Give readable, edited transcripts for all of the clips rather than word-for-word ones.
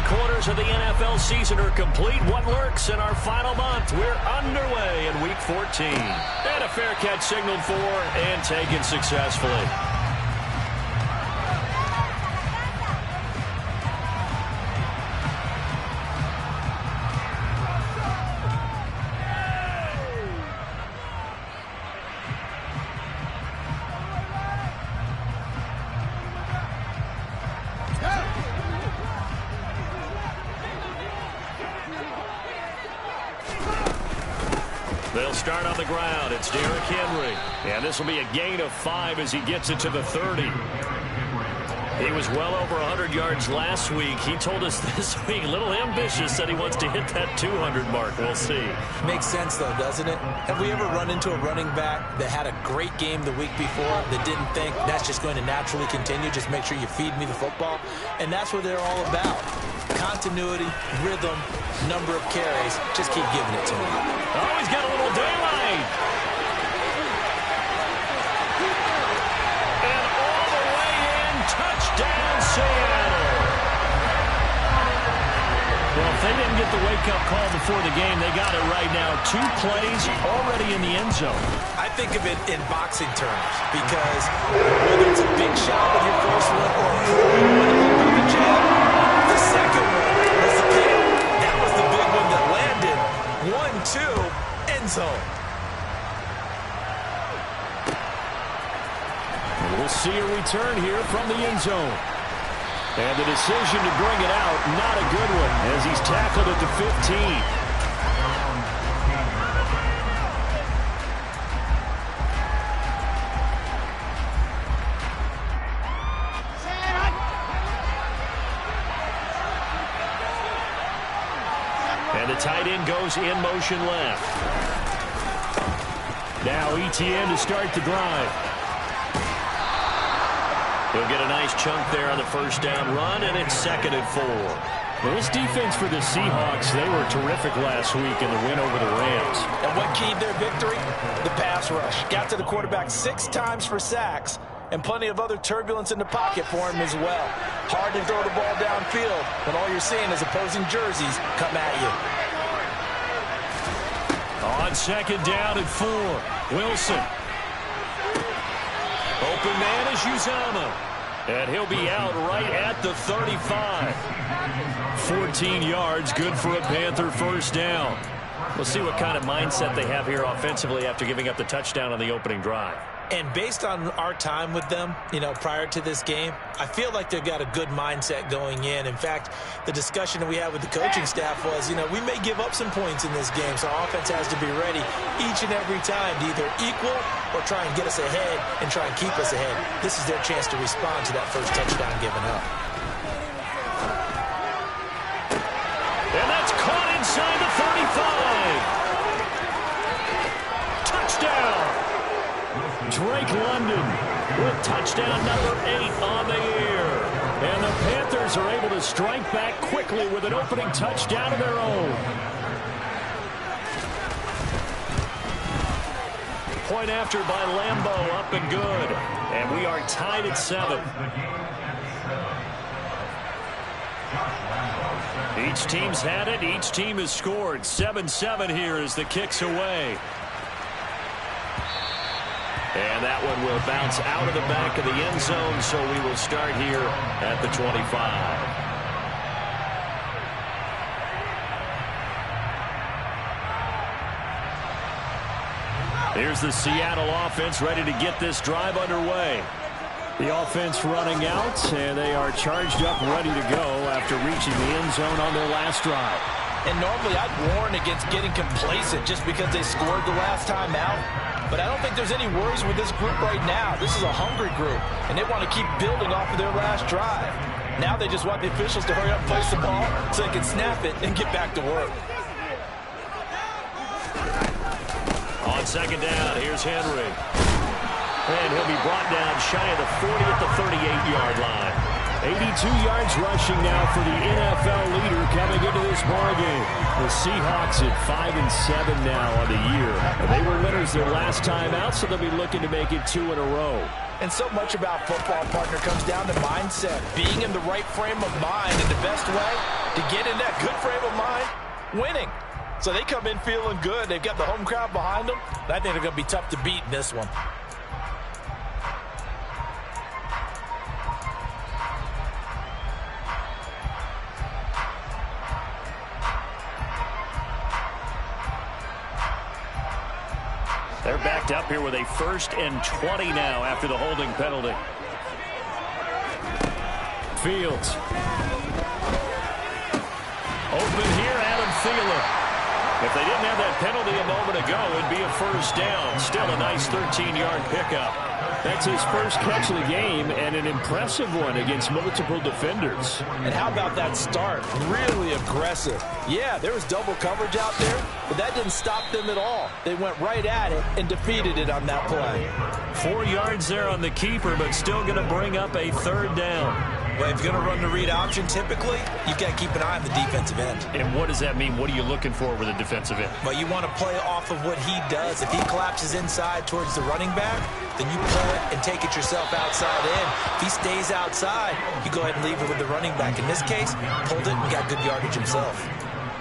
3/4 of the NFL season are complete. What lurks in our final month? We're underway in Week 14. And a fair catch signaled for and taken successfully. They'll start on the ground. It's Derrick Henry. And this will be a gain of 5 as he gets it to the 30. He was well over 100 yards last week. He told us this week, a little ambitious, said he wants to hit that 200 mark. We'll see. Makes sense, though, doesn't it? Have we ever run into a running back that had a great game the week before that didn't think that's just going to naturally continue? Just make sure you feed me the football. And that's what they're all about. Continuity, rhythm, number of carries. Just keep giving it to him. Oh, he's got a little daylight. And all the way in, touchdown Seattle. Well, if they didn't get the wake-up call before the game, they got it right now. 2 plays already in the end zone. I think of it in boxing terms because whether it's a big shot with your first one or a little bit of a jab, the second one was the kick. That was the big one that landed. 1-2, end zone. We'll see a return here from the end zone. And the decision to bring it out, not a good one, as he's tackled at the 15. And the tight end goes in motion left. Now ETN to start the drive. He'll get a nice chunk there on the first down run, and it's 2nd and 4. Well, this defense for the Seahawks, they were terrific last week in the win over the Rams. And what keyed their victory? The pass rush. Got to the quarterback 6 times for sacks, and plenty of other turbulence in the pocket for him as well. Hard to throw the ball downfield when all you're seeing is opposing jerseys come at you. On 2nd down and 4, Wilson. Open man is Uzama. And he'll be out right at the 35. 14 yards, good for a Panther first down. We'll see what kind of mindset they have here offensively after giving up the touchdown on the opening drive. And based on our time with them, prior to this game, I feel like they've got a good mindset going in. In fact, the discussion that we had with the coaching staff was, we may give up some points in this game, so our offense has to be ready each and every time to either equal or try and get us ahead and try and keep us ahead. This is their chance to respond to that first touchdown given up. And that's caught inside the 35. Touchdown! Drake London with touchdown number 8 on the year. And the Panthers are able to strike back quickly with an opening touchdown of their own. Point after by Lambeau, up and good. And we are tied at 7. Each team's had it. Each team has scored. 7-7 here as the kick's away. And that one will bounce out of the back of the end zone, so we will start here at the 25. Here's the Seattle offense ready to get this drive underway. The offense running out, and they are charged up, ready to go after reaching the end zone on their last drive. And normally I'd warn against getting complacent just because they scored the last time out. But I don't think there's any worries with this group right now. This is a hungry group, and they want to keep building off of their last drive. Now they just want the officials to hurry up and place the ball so they can snap it and get back to work. On 2nd down, here's Henry. And he'll be brought down shy of the 40 at the 38-yard line. 82 yards rushing now for the NFL leader coming into this ballgame. The Seahawks at 5-7 now on the year. They were winners their last time out, so they'll be looking to make it 2 in a row. And so much about football, partner, comes down to mindset. Being in the right frame of mind, and the best way to get in that good frame of mind, winning. So they come in feeling good. They've got the home crowd behind them. And I think they're going to be tough to beat in this one. They're backed up here with a 1st and 20 now after the holding penalty. Fields. Open here, Adam Thielen. If they didn't have that penalty a moment ago, it'd be a 1st down. Still a nice 13-yard pickup. That's his first catch of the game, and an impressive one against multiple defenders. And how about that start? Really aggressive. Yeah, there was double coverage out there, but that didn't stop them at all. They went right at it and defeated it on that play. 4 yards there on the keeper, but still going to bring up a 3rd down. Well, if you're going to run the read option, typically, you've got to keep an eye on the defensive end. And what does that mean? What are you looking for with a defensive end? Well, you want to play off of what he does. If he collapses inside towards the running back, then you pull it and take it yourself outside in. If he stays outside, you go ahead and leave it with the running back. In this case, pulled it and got good yardage himself.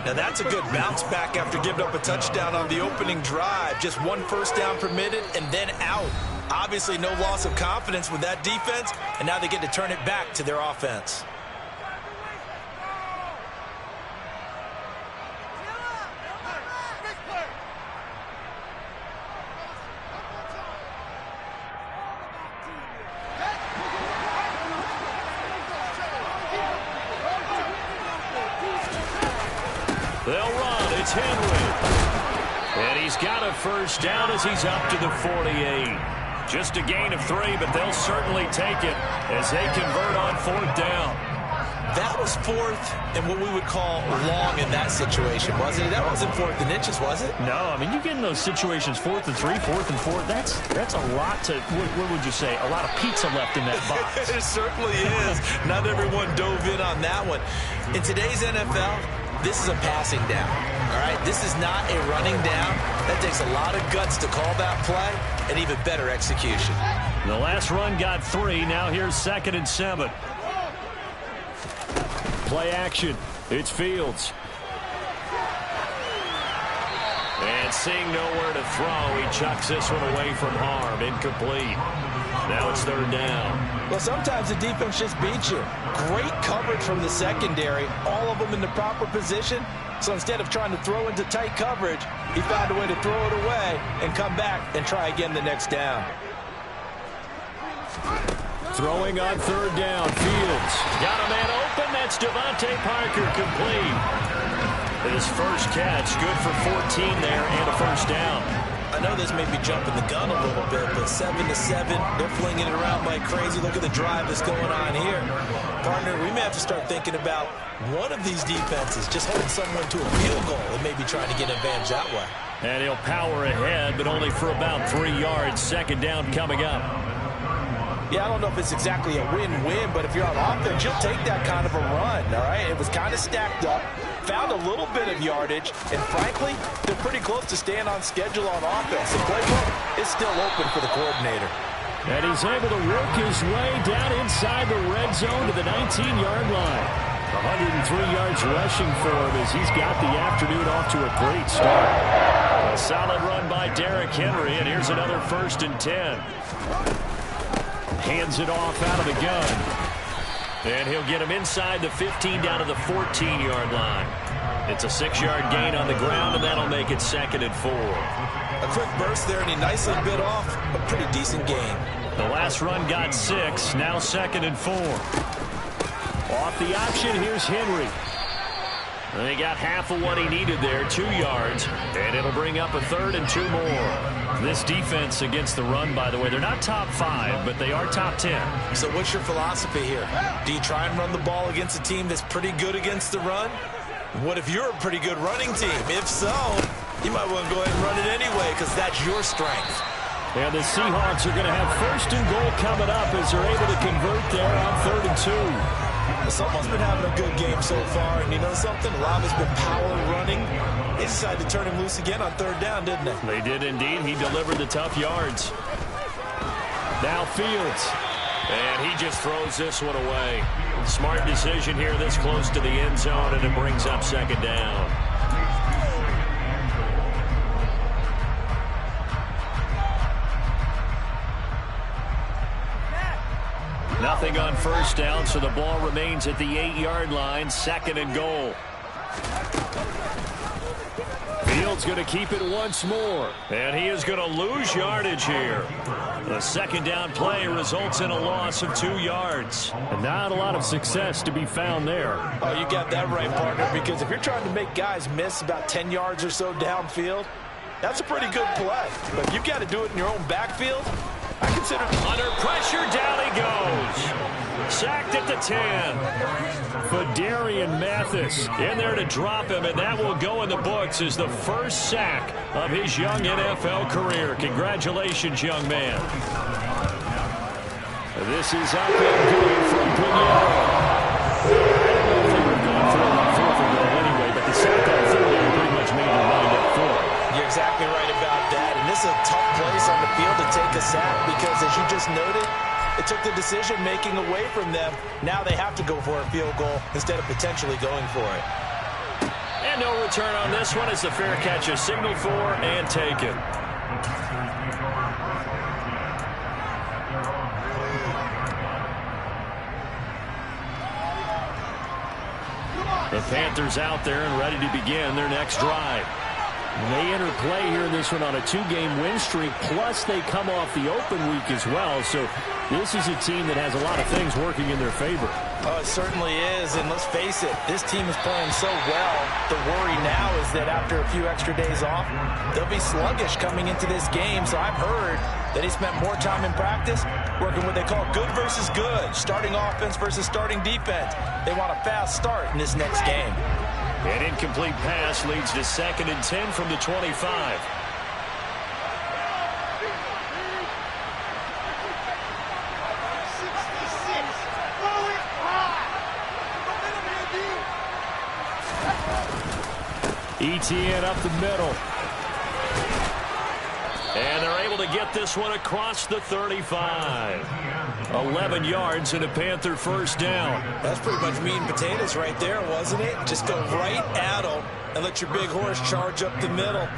Now, that's a good bounce back after giving up a touchdown on the opening drive. Just 1 first down permitted and then out. Obviously, no loss of confidence with that defense, and now they get to turn it back to their offense. They'll run. It's Henry. And he's got a 1st down as he's up to the 48. Just a gain of 3, but they'll certainly take it as they convert on 4th down. That was 4th and what we would call long in that situation, wasn't it? That wasn't 4th and inches, was it? No, I mean, you get in those situations 4th and 3, 4th and 4. That's a lot to, what would you say, a lot of pizza left in that box. It certainly is. Not everyone dove in on that one. In today's NFL, this is a passing down, all right? This is not a running down. That takes a lot of guts to call that play and even better execution. The last run got 3. Now here's 2nd and 7. Play action. It's Fields. And seeing nowhere to throw, he chucks this one away from harm. Incomplete. Now it's 3rd down. Well, sometimes the defense just beats you. Great coverage from the secondary, all of them in the proper position. So instead of trying to throw into tight coverage, he found a way to throw it away and come back and try again the next down. Throwing on 3rd down, Fields. Got a man open. That's Devontae Parker, complete. His first catch, good for 14 there and a 1st down. I know this may be jumping the gun a little bit, but 7-7, they're flinging it around like crazy. Look at the drive that's going on here. Partner, we may have to start thinking about one of these defenses just holding someone to a field goal and maybe trying to get an advantage that way. And he'll power ahead, but only for about 3 yards. 2nd down coming up. Yeah, I don't know if it's exactly a win-win, but if you're on offense, you'll take that kind of a run, all right? It was kind of stacked up, found a little bit of yardage, and frankly, they're pretty close to staying on schedule on offense. The playbook is still open for the coordinator. And he's able to work his way down inside the red zone to the 19-yard line. 103 yards rushing for him as he's got the afternoon off to a great start. A solid run by Derrick Henry, and here's another 1st and 10. Hands it off out of the gun. And he'll get him inside the 15 down to the 14-yard line. It's a 6-yard gain on the ground, and that'll make it 2nd and 4. A quick burst there, and he nicely bit off a pretty decent gain. The last run got 6, now 2nd and 4. Off the option, here's Henry. And he got half of what he needed there, 2 yards, and it'll bring up a 3rd and 2 more. This defense against the run, by the way, they're not top 5, but they are top 10. So what's your philosophy here? Do you try and run the ball against a team that's pretty good against the run? What if you're a pretty good running team? If so, you might want to go ahead and run it anyway because that's your strength. And the Seahawks are going to have 1st and goal coming up as they're able to convert there on 3rd and 2. Someone's been having a good game so far, and you know something? A lot of it's been power running. They decided to turn him loose again on 3rd down, didn't they? They did indeed. He delivered the tough yards. Now Fields. And he just throws this one away. Smart decision here this close to the end zone, and it brings up second down. Nothing on first down, so the ball remains at the 8-yard line, second and goal. Fields going to keep it once more. And he is going to lose yardage here. The second down play results in a loss of 2 yards. And not a lot of success to be found there. Oh, you got that right, partner, because if you're trying to make guys miss about 10 yards or so downfield, that's a pretty good play. But if you've got to do it in your own backfield, I consider... Under pressure, down he goes. Sacked at the 10. Fadarian Mathis In there to drop him, and that will go in the books as the first sack of his young NFL career. Congratulations, young man. This is up and good from Pinheiro. I don't know if they would have gone for it on fourth and goal anyway, but the sack on third down pretty much made their mind up for it. You're exactly right about that, and this is a tough place on the field to take a sack because, as you just noted, it took the decision-making away from them. Now they have to go for a field goal instead of potentially going for it. And no return on this one as the fair catch is signaled for and taken. The Panthers out there and ready to begin their next drive. They enter play here in this one on a 2-game win streak, plus they come off the open week as well. So this is a team that has a lot of things working in their favor. Oh, it certainly is, and let's face it, this team is playing so well. The worry now is that after a few extra days off, they'll be sluggish coming into this game. So I've heard that he spent more time in practice working what they call good versus good, starting offense versus starting defense. They want a fast start in this next game. An incomplete pass leads to 2nd and 10 from the 25. ETN up the middle. And they're able to get this one across the 35. 11 yards and a Panther first down. That's pretty much meat and potatoes right there, wasn't it? Just go right at them and let your big horse charge up the middle.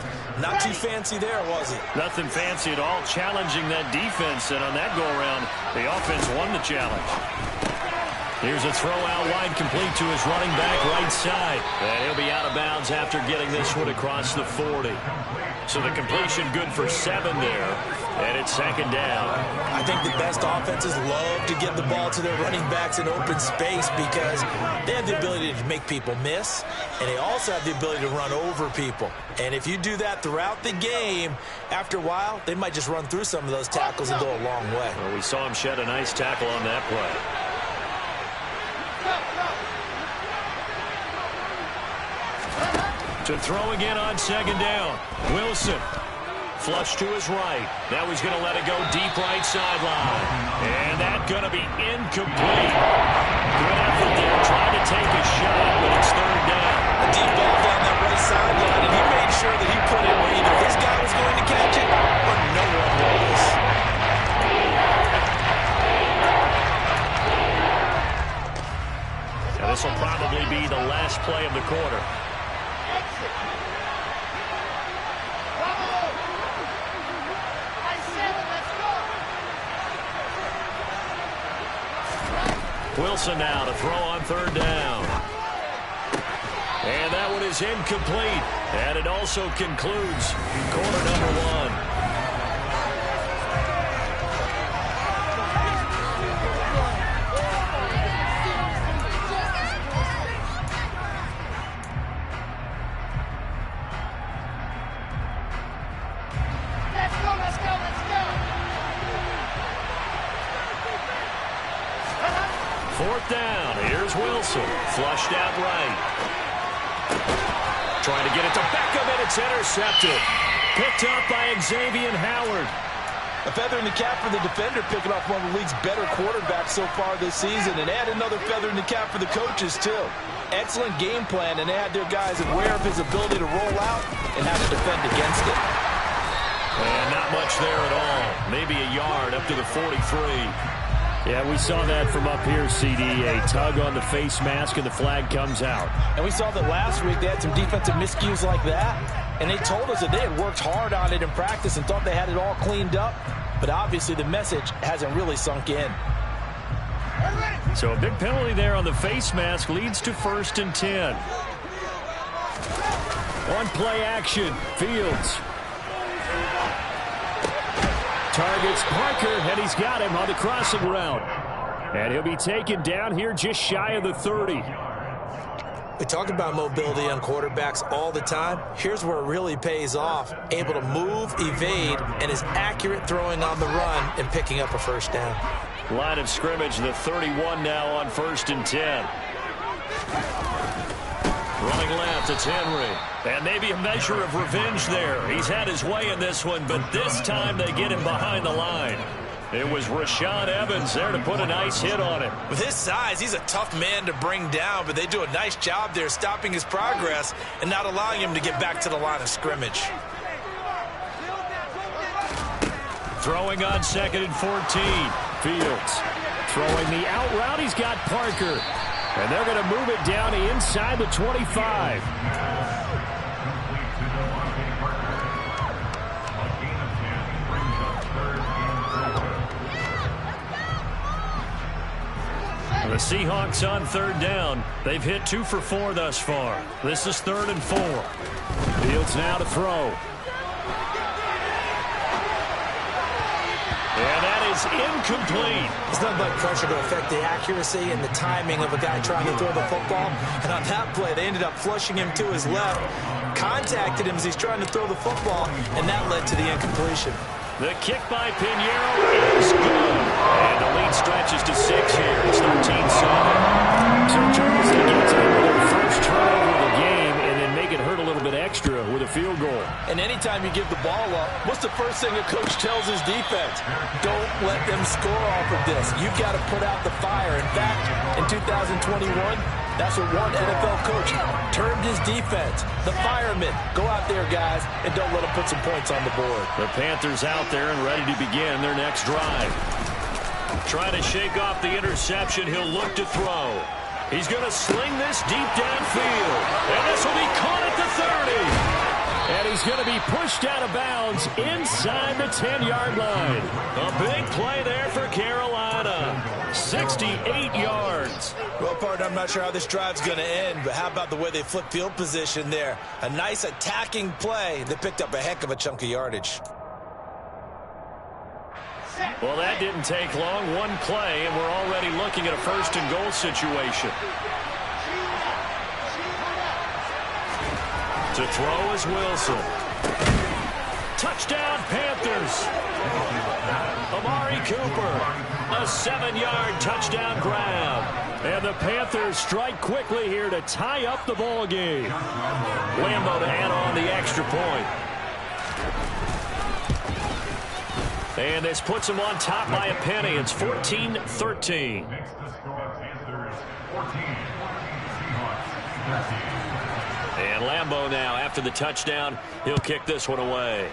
Not too fancy there, was it? Nothing fancy at all, challenging that defense. And on that go-around, the offense won the challenge. Here's a throw out wide, complete to his running back right side. And he'll be out of bounds after getting this one across the 40. So the completion good for 7 there. And it's 2nd down. I think the best offenses love to get the ball to their running backs in open space because they have the ability to make people miss, and they also have the ability to run over people. And if you do that throughout the game, after a while, they might just run through some of those tackles and go a long way. Well, we saw him shed a nice tackle on that play. To throw again on 2nd down. Wilson. Flush to his right. Now he's going to let it go deep right sideline. And that's going to be incomplete. Good effort there, trying to take a shot, but it's 3rd down. A deep ball down that right sideline, and he made sure that he put it where either this guy was going to catch it or no one was. Now this will probably be the last play of the quarter. Wilson now to throw on 3rd down. And that one is incomplete. And it also concludes quarter number 1. Down. Here's Wilson. Flushed out right. Trying to get it to Beckham, and it's intercepted. Picked up by Xavier Howard. A feather in the cap for the defender, picking off one of the league's better quarterbacks so far this season, and add another feather in the cap for the coaches, too. Excellent game plan, and they had their guys aware of his ability to roll out and how to defend against it. And not much there at all. Maybe a yard up to the 43. Yeah, we saw that from up here, CD. A tug on the face mask, and the flag comes out. And we saw that last week they had some defensive miscues like that. And they told us that they had worked hard on it in practice and thought they had it all cleaned up. But obviously the message hasn't really sunk in. So a big penalty there on the face mask leads to 1st and 10. On play action, Fields. Targets Parker, and he's got him on the crossing route. And he'll be taken down here just shy of the 30. We talk about mobility on quarterbacks all the time. Here's where it really pays off. Able to move, evade, and is accurate throwing on the run and picking up a 1st down. Line of scrimmage, the 31 now on 1st and 10. Running left, it's Henry. And maybe a measure of revenge there. He's had his way in this one, but this time they get him behind the line. It was Rashaan Evans there to put a nice hit on him. With his size, he's a tough man to bring down, but they do a nice job there stopping his progress and not allowing him to get back to the line of scrimmage. Throwing on 2nd and 14. Fields throwing the out route. He's got Parker. And they're going to move it down inside the 25. The Seahawks on 3rd down. They've hit 2 for 4 thus far. This is 3rd and 4. Fields now to throw. And that is incomplete. It's nothing but pressure to affect the accuracy and the timing of a guy trying to throw the football. And on that play, they ended up flushing him to his left, contacted him as he's trying to throw the football, and that led to the incompletion. The kick by Pinheiro is good. And the lead stretches to 6 here. It's 13-7. So Charles, they get to their first turnover of the game and then make it hurt a little bit extra with a field goal. And anytime you give the ball up, what's the first thing a coach tells his defense? Don't let them score off of this. You've got to put out the fire. In fact, in 2021, that's what one NFL coach termed his defense. The firemen. Go out there, guys, and don't let them put some points on the board. The Panthers out there and ready to begin their next drive. Trying to shake off the interception. He'll look to throw. He's going to sling this deep downfield. And this will be caught at the 30. And he's going to be pushed out of bounds inside the 10-yard line. A big play there for Carolina. 68 yards. Well, partner, I'm not sure how this drive's going to end, but how about the way they flip field position there? A nice attacking play that picked up a heck of a chunk of yardage. Well, that didn't take long. One play, and we're already looking at a 1st and goal situation. To throw is Wilson. Touchdown, Panthers. Amari Cooper, a 7-yard touchdown grab. And the Panthers strike quickly here to tie up the ball game. Lambo to add on the extra point. And this puts them on top by a penny. It's 14-13. And Lambo now, after the touchdown, he'll kick this one away.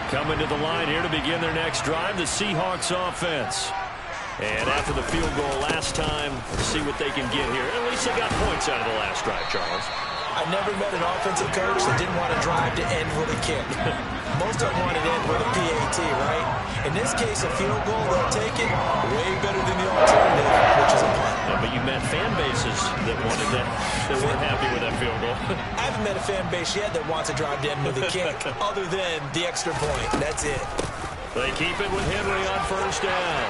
Coming to the line here to begin their next drive, the Seahawks offense. And after the field goal last time, see what they can get here. At least they got points out of the last drive, Charles. I never met an offensive coach that didn't want to drive to end with a kick. Most of them want to end with a PAT, right? In this case, a field goal, they'll take it way better than the alternative, which is a punt. Yeah, but you met fan bases that wanted that, that weren't happy with that field goal. I haven't met a fan base yet that wants to drive to end with a kick, other than the extra point. That's it. They keep it with Henry on 1st down.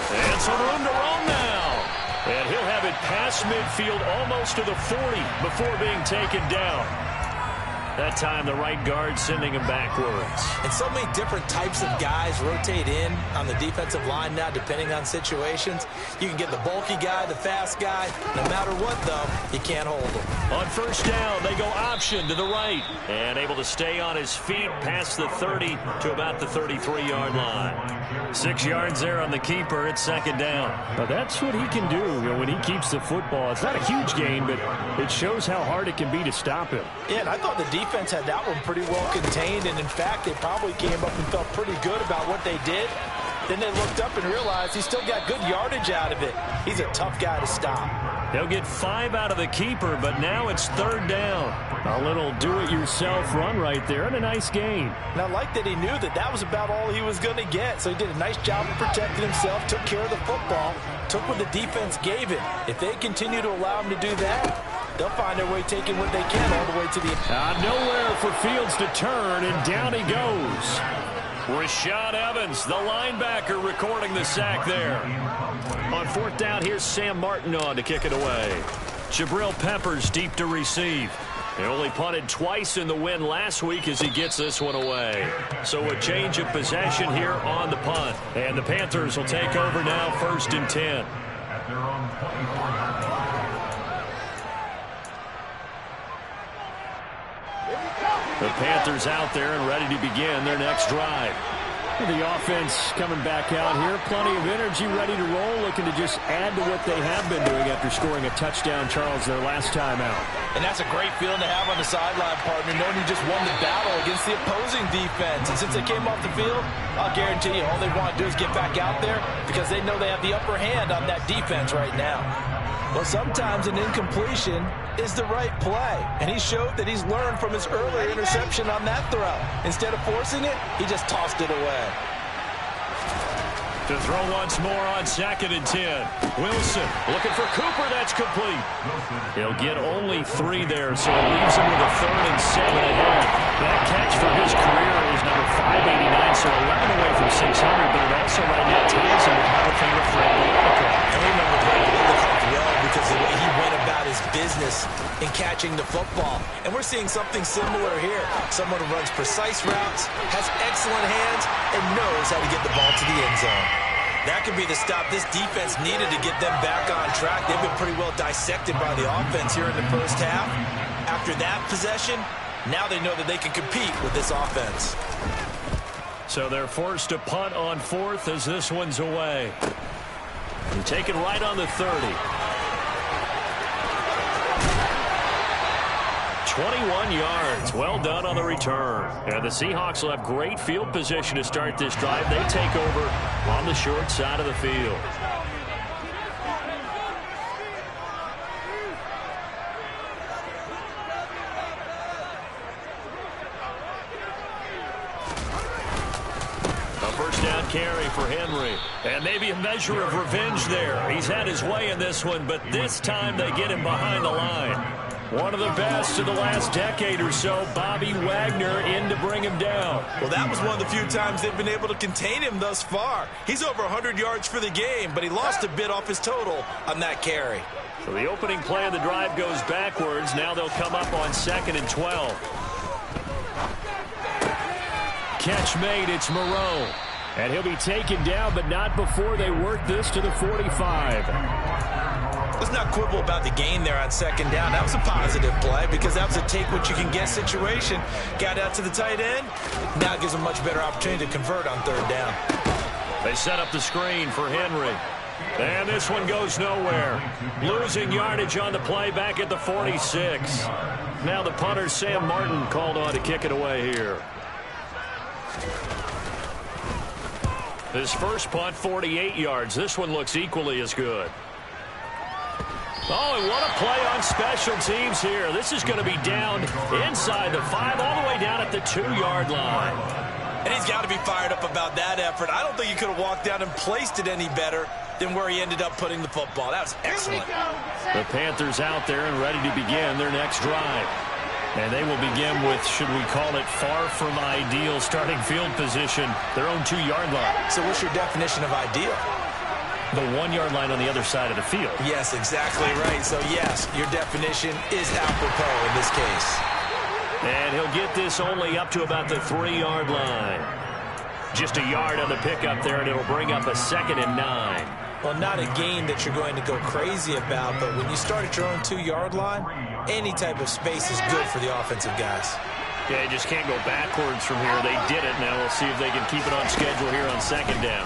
And some room to roam now. And he'll have it past midfield almost to the 40 before being taken down. That time the right guard sending him backwards. And so many different types of guys rotate in on the defensive line now, depending on situations. You can get the bulky guy, the fast guy. No matter what, though, you can't hold him. On first down, they go option to the right. And able to stay on his feet past the 30 to about the 33-yard line. 6 yards there on the keeper. It's second down. But that's what he can do when he keeps the football. It's not a huge gain, but it shows how hard it can be to stop him. Yeah, and I thought the defense had that one pretty well contained, and in fact, they probably came up and felt pretty good about what they did. Then they looked up and realized he still got good yardage out of it. He's a tough guy to stop. They'll get 5 out of the keeper, but now it's third down. A little do-it-yourself run right there, and a nice gain. And I like that he knew that that was about all he was going to get, so he did a nice job of protecting himself, took care of the football, took what the defense gave him. If they continue to allow him to do that, they'll find their way taking what they can all the way to the end. Nowhere for Fields to turn, and down he goes. Rashad Evans, the linebacker, recording the sack there. On fourth down, here's Sam Martin on to kick it away. Jabril Peppers deep to receive. He only punted twice in the win last week as he gets this one away. So a change of possession here on the punt. And the Panthers will take over now, 1st and 10. The Panthers out there and ready to begin their next drive. The offense coming back out here. Plenty of energy, ready to roll, looking to just add to what they have been doing after scoring a touchdown, Charles, their last time out. And that's a great feeling to have on the sideline, partner, knowing you just won the battle against the opposing defense. And since they came off the field, I'll guarantee you all they want to do is get back out there because they know they have the upper hand on that defense right now. Well, sometimes an incompletion is the right play, and he showed that he's learned from his earlier interception on that throw. Instead of forcing it, he just tossed it away. To throw once more on 2nd and 10. Wilson looking for Cooper. That's complete. He'll get only 3 there, so it leaves him with a 3rd and 7 ahead. That catch for his career is number 589, so 11 away from 600, but it also right now ties him with Hall of Famer Fred Bielema. I remember Fred Bielema well because the way he went about his business in catching the football. And we're seeing something similar here. Someone who runs precise routes, has excellent hands, and knows how to get the ball to the end zone. That could be the stop this defense needed to get them back on track. They've been pretty well dissected by the offense here in the first half. After that possession, now they know that they can compete with this offense. So they're forced to punt on 4th as this one's away. And take it right on the 30. 21 yards. Well done on the return. And the Seahawks will have great field position to start this drive. They take over on the short side of the field. A first down carry for Henry. And maybe a measure of revenge there. He's had his way in this one, but this time they get him behind the line. One of the best of the last decade or so, Bobby Wagner in to bring him down. Well, that was one of the few times they've been able to contain him thus far. He's over 100 yards for the game, but he lost a bit off his total on that carry. So the opening play of the drive goes backwards. Now they'll come up on 2nd and 12. Catch made, it's Moreau. And he'll be taken down, but not before they work this to the 45. Let's not quibble about the gain there on 2nd down. That was a positive play because that was a take-what-you-can-get situation. Got out to the tight end. Now it gives them a much better opportunity to convert on 3rd down. They set up the screen for Henry. And this one goes nowhere. Losing yardage on the play back at the 46. Now the punter, Sam Martin, called on to kick it away here. His first punt, 48 yards. This one looks equally as good. Oh, and what a play on special teams here. This is going to be down inside the 5, all the way down at the 2-yard line. And he's got to be fired up about that effort. I don't think he could have walked down and placed it any better than where he ended up putting the football. That was excellent. The Panthers out there and ready to begin their next drive. And they will begin with, should we call it, far from ideal starting field position, their own 2-yard line. So what's your definition of ideal? The 1-yard line on the other side of the field. Yes, exactly right. So, yes, your definition is apropos in this case. And he'll get this only up to about the 3-yard line. Just a yard on the pickup there, and it'll bring up a 2nd and 9. Well, not a gain that you're going to go crazy about, but when you start at your own 2-yard line, any type of space is good for the offensive guys. Yeah, you just can't go backwards from here. They did it. Now we'll see if they can keep it on schedule here on 2nd down.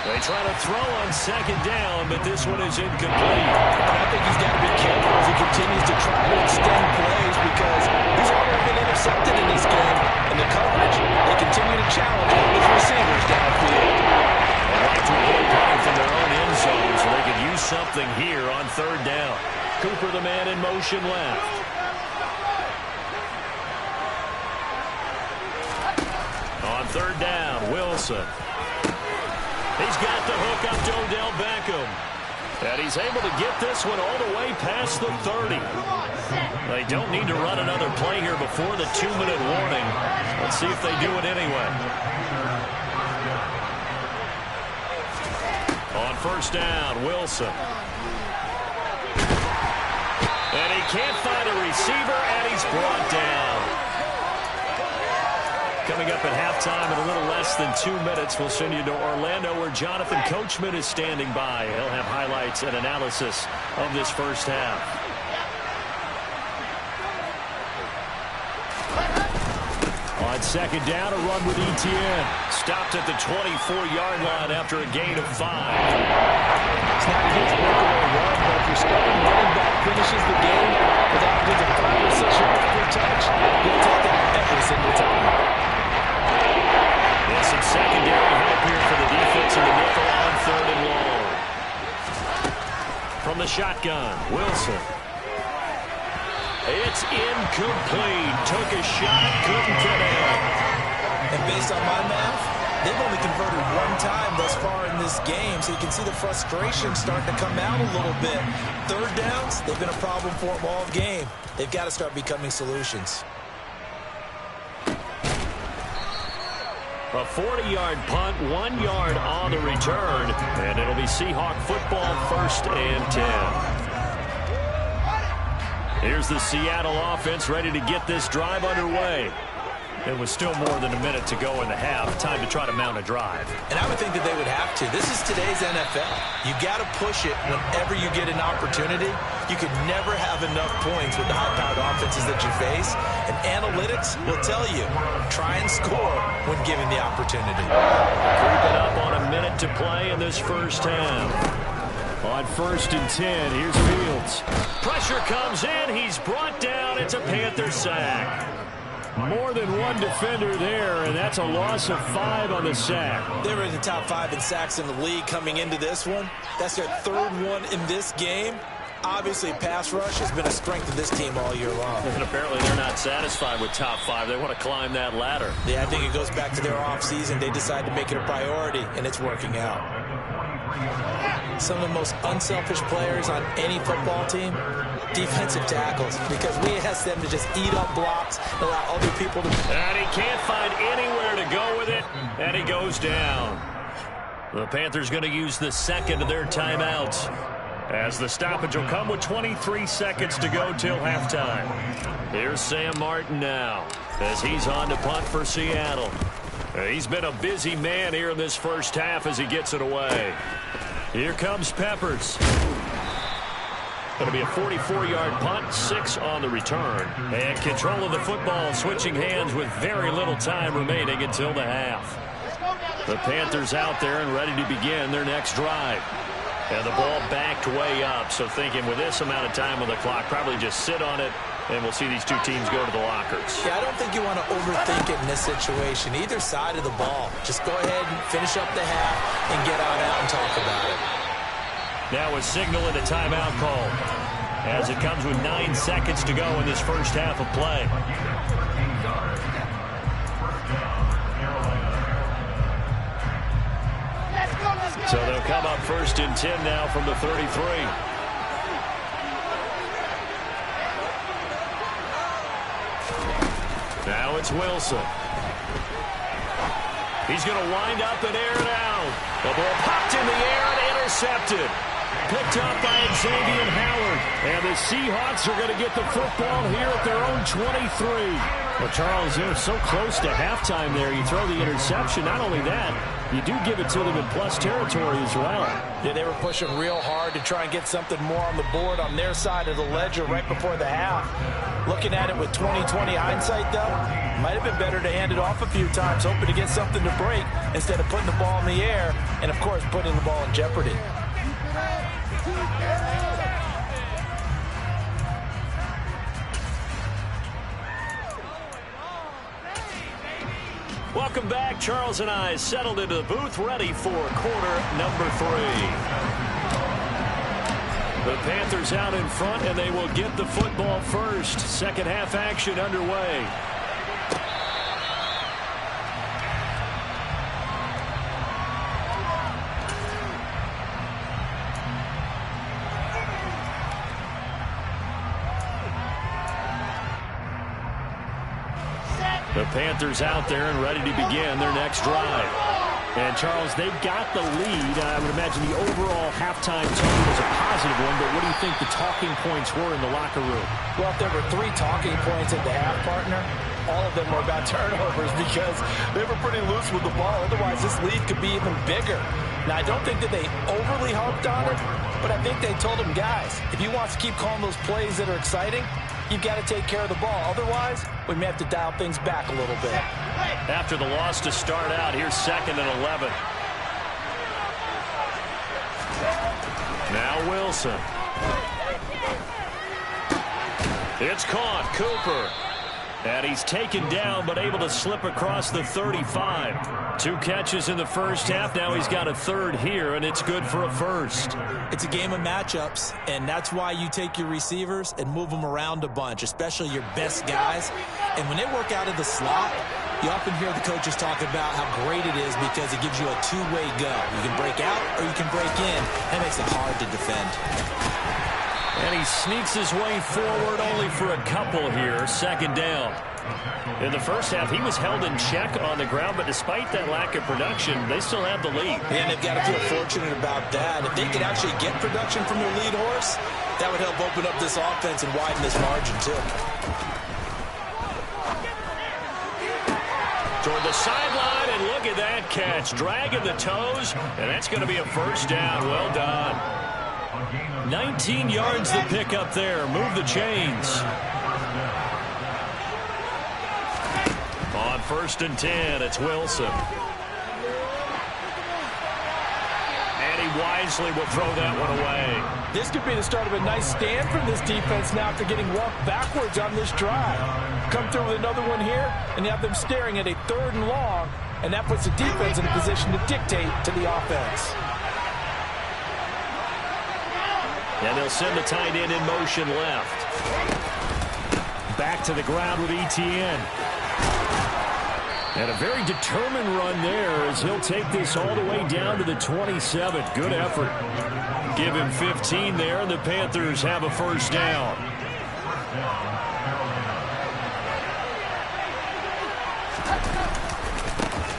They try to throw on 2nd down, but this one is incomplete. I think he's got to be careful as he continues to try to extend plays because he's already been intercepted in this game. And the coverage, they continue to challenge all his receivers downfield. They like to avoid punting from their own end zone, so they could use something here on 3rd down. Cooper, the man in motion left. On 3rd down, Wilson. He's got the hook up to Odell Beckham. And he's able to get this one all the way past the 30. They don't need to run another play here before the 2-minute warning. Let's see if they do it anyway. On 1st down, Wilson. And he can't find a receiver, and he's brought down. Coming up at halftime in a little less than 2 minutes, we'll send you to Orlando where Jonathan Coachman is standing by. He'll have highlights and analysis of this first half. On 2nd down, a run with Etienne. Stopped at the 24-yard line after a gain of 5. It's not a huge breakaway run, but if your starting running back finishes the game with averages of 5 or 6 yards per touch, you'll take that every single time. And some secondary help here for the defense in the nickel on 3rd and long. From the shotgun, Wilson. It's incomplete. Took a shot, couldn't get in. And based on my math, they've only converted 1 time thus far in this game, so you can see the frustration starting to come out a little bit. 3rd downs, they've been a problem for them all game. They've got to start becoming solutions. A 40-yard punt, 1 yard on the return, and it'll be Seahawk football 1st and 10. Here's the Seattle offense ready to get this drive underway. It was still more than a minute to go in the half. Time to try to mount a drive. And I would think that they would have to. This is today's NFL. You got to push it whenever you get an opportunity. You could never have enough points with the high-powered offenses that you face. And analytics will tell you, try and score when given the opportunity. Creeping up on a minute to play in this first half. On 1st and 10, here's Fields. Pressure comes in. He's brought down. It's a Panther sack. More than one defender there, and that's a loss of 5 on the sack. They were in the top 5 in sacks in the league coming into this one. That's their 3rd one in this game. Obviously, pass rush has been a strength of this team all year long. And apparently they're not satisfied with top 5. They want to climb that ladder. Yeah, I think it goes back to their offseason. They decided to make it a priority, and it's working out. Some of the most unselfish players on any football team, defensive tackles, because we ask them to just eat up blocks and allow other people to... And he can't find anywhere to go with it, and he goes down. The Panthers going to use the 2nd of their timeouts, as the stoppage will come with 23 seconds to go till halftime. Here's Sam Martin now, as he's on to punt for Seattle. He's been a busy man here in this first half as he gets it away. Here comes Peppers. Going to be a 44-yard punt, 6 on the return. And control of the football switching hands with very little time remaining until the half. The Panthers out there and ready to begin their next drive. And the ball backed way up, so thinking with this amount of time on the clock, probably just sit on it, and we'll see these two teams go to the lockers. Yeah, I don't think you want to overthink it in this situation. Either side of the ball. Just go ahead and finish up the half and get on out and talk about it. Now a signal and a timeout call, as it comes with 9 seconds to go in this first half of play. So they'll come up 1st and 10 now from the 33. Now it's Wilson. He's going to wind up and air it out. The ball popped in the air and intercepted. Picked up by Xavier Howard. And the Seahawks are going to get the football here at their own 23. Well, Charles, they're so close to halftime there. You throw the interception. Not only that, you do give it to them in plus territory as well. Yeah, they were pushing real hard to try and get something more on the board on their side of the ledger right before the half. Looking at it with 20/20 hindsight, though, might have been better to hand it off a few times, hoping to get something to break instead of putting the ball in the air and, of course, putting the ball in jeopardy. Welcome back. Charles and I settled into the booth, ready for quarter number 3. The Panthers out in front, and they will get the football first. Second half action underway. The Panthers out there and ready to begin their next drive. And, Charles, they've got the lead. I would imagine the overall halftime tone was a positive one, but what do you think the talking points were in the locker room? Well, if there were 3 talking points at the half, partner, all of them were about turnovers because they were pretty loose with the ball. Otherwise, this lead could be even bigger. Now, I don't think that they overly harped on it, but I think they told them, guys, if you want to keep calling those plays that are exciting, you've got to take care of the ball. Otherwise, we may have to dial things back a little bit. After the loss to start out, here's 2nd and 11. Now Wilson. It's caught. Cooper. And he's taken down, but able to slip across the 35. 2 catches in the first half. Now he's got a 3rd here, and it's good for a first. It's a game of matchups, and that's why you take your receivers and move them around a bunch, especially your best guys. And when they work out of the slot, you often hear the coaches talk about how great it is because it gives you a 2-way go. You can break out or you can break in. That makes it hard to defend. And he sneaks his way forward only for a couple here. 2nd down. In the first half, he was held in check on the ground, but despite that lack of production, they still have the lead. And they've got to feel fortunate about that. If they could actually get production from their lead horse, that would help open up this offense and widen this margin, too. Toward the sideline, and look at that catch. Dragging the toes, and that's going to be a first down. Well done. 19 yards to pick up there. Move the chains. On 1st and 10, it's Wilson. And he wisely will throw that one away. This could be the start of a nice stand from this defense now after getting walked backwards on this drive. Come through with another one here, and you have them staring at a 3rd and long, and that puts the defense in a position to dictate to the offense. And they'll send the tight end in motion left. Back to the ground with Etienne. And a very determined run there as he'll take this all the way down to the 27. Good effort. Give him 15 there, and the Panthers have a first down.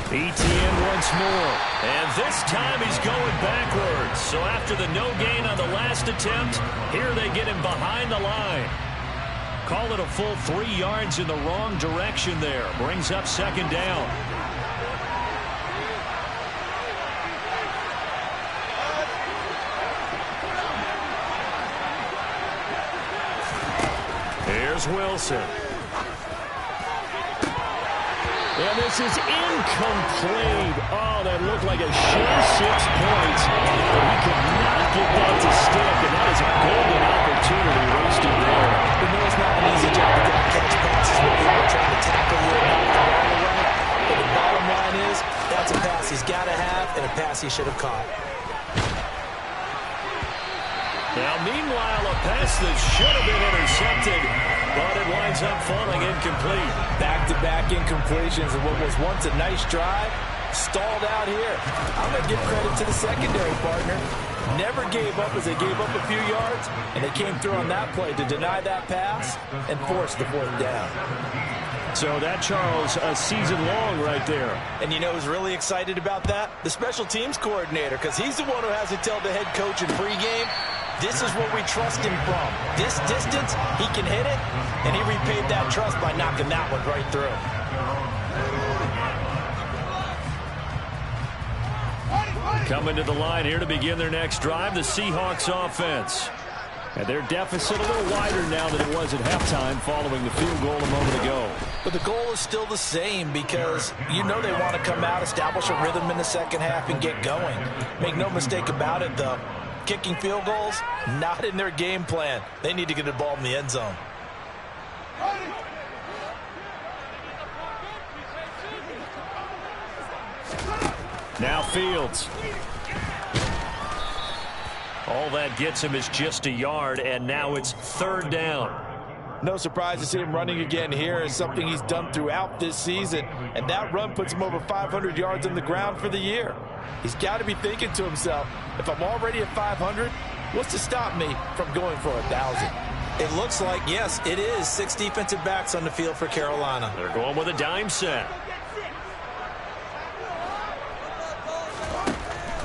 Etienne once more. And this time he's going backwards. So after the no gain on the last attempt, here they get him behind the line. Call it a full 3 yards in the wrong direction there. Brings up 2nd down. Here's Wilson. And this is incomplete. Oh, that looked like a sure 6 points. But he could not get that to stick, and that is a golden opportunity wasted there. You know it's not an easy job to catch passes when people are trying to tackle you and knock the ball away. But the bottom line is, that's a pass he's got to have and a pass he should have caught. Now, meanwhile, a pass that should have been intercepted, but it winds up falling incomplete. Back-to-back incompletions of what was once a nice drive, stalled out here. I'm going to give credit to the secondary partner. Never gave up as they gave up a few yards, and they came through on that play to deny that pass and force the 4th down. So that, Charles, a season long right there. And you know who's really excited about that? The special teams coordinator, because he's the one who has to tell the head coach in pregame, this is what we trust him from. This distance, he can hit it, and he repaid that trust by knocking that one right through. Coming to the line here to begin their next drive, the Seahawks offense. And their deficit a little wider now than it was at halftime following the field goal a moment ago. But the goal is still the same because you know they want to come out, establish a rhythm in the second half, and get going. Make no mistake about it, though. Kicking field goals, not in their game plan. They need to get the ball in the end zone. Now Fields. All that gets him is just a yard, and now it's third down. No surprise to see him running again here. Is something he's done throughout this season, and that run puts him over 500 yards on the ground for the year. He's got to be thinking to himself, if I'm already at 500, what's to stop me from going for 1,000? It looks like, yes, it is 6 defensive backs on the field for Carolina. They're going with a dime set.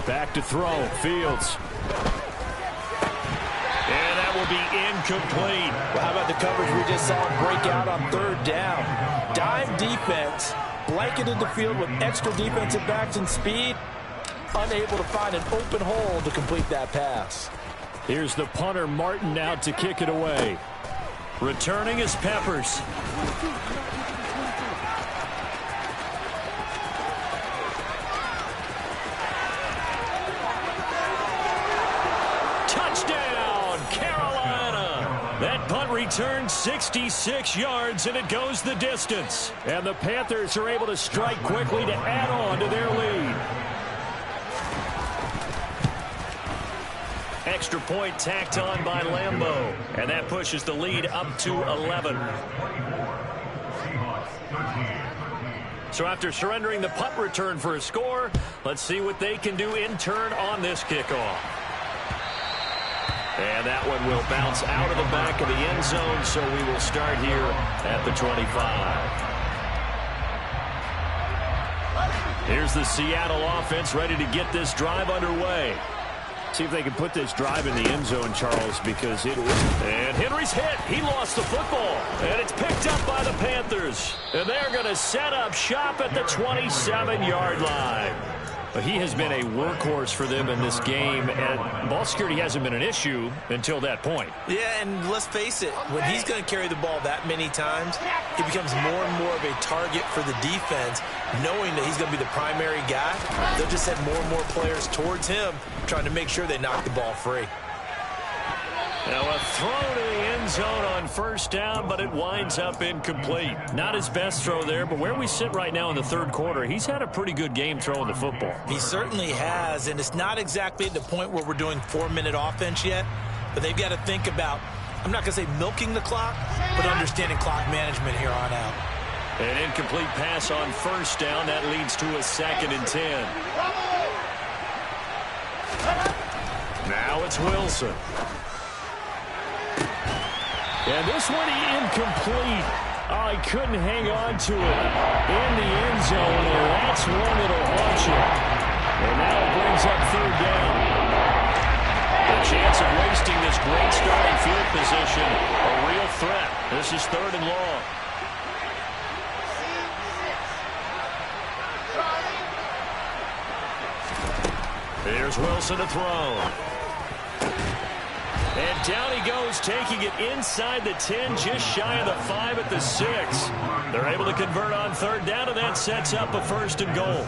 Back to throw, Fields. And that will be incomplete. Well, how about the coverage we just saw him break out on third down? Dime defense, blanketed the field with extra defensive backs and speed, unable to find an open hole to complete that pass. Here's the punter, Martin, out to kick it away. Returning is Peppers. Returns 66 yards, and it goes the distance. And the Panthers are able to strike quickly to add on to their lead. Extra point tacked on by Lambeau, and that pushes the lead up to 11. So after surrendering the punt return for a score, let's see what they can do in turn on this kickoff. And that one will bounce out of the back of the end zone, so we will start here at the 25. Here's the Seattle offense ready to get this drive underway. See if they can put this drive in the end zone, Charles, because it was... And Henry's hit. He lost the football. And it's picked up by the Panthers. And they're going to set up shop at the 27-yard line. But he has been a workhorse for them in this game, and ball security hasn't been an issue until that point. Yeah, and let's face it, when he's going to carry the ball that many times, he becomes more and more of a target for the defense, knowing that he's going to be the primary guy. They'll just send more and more players towards him, trying to make sure they knock the ball free. Now a throw to the end zone on first down, but it winds up incomplete. Not his best throw there, but where we sit right now in the third quarter, he's had a pretty good game throwing the football. He certainly has, and it's not exactly at the point where we're doing 4-minute offense yet, but they've got to think about, I'm not going to say milking the clock, but understanding clock management here on out. An incomplete pass on first down. That leads to a 2nd and 10. Now it's Wilson. And this one incomplete. Oh, he couldn't hang on to it in the end zone, and that's one that'll haunt you. And now it brings up third down. The chance of wasting this great starting field position, a real threat. This is 3rd and long. Here's Wilson to throw. And down he goes, taking it inside the 10, just shy of the 5 at the 6. They're able to convert on third down, and that sets up a 1st and goal.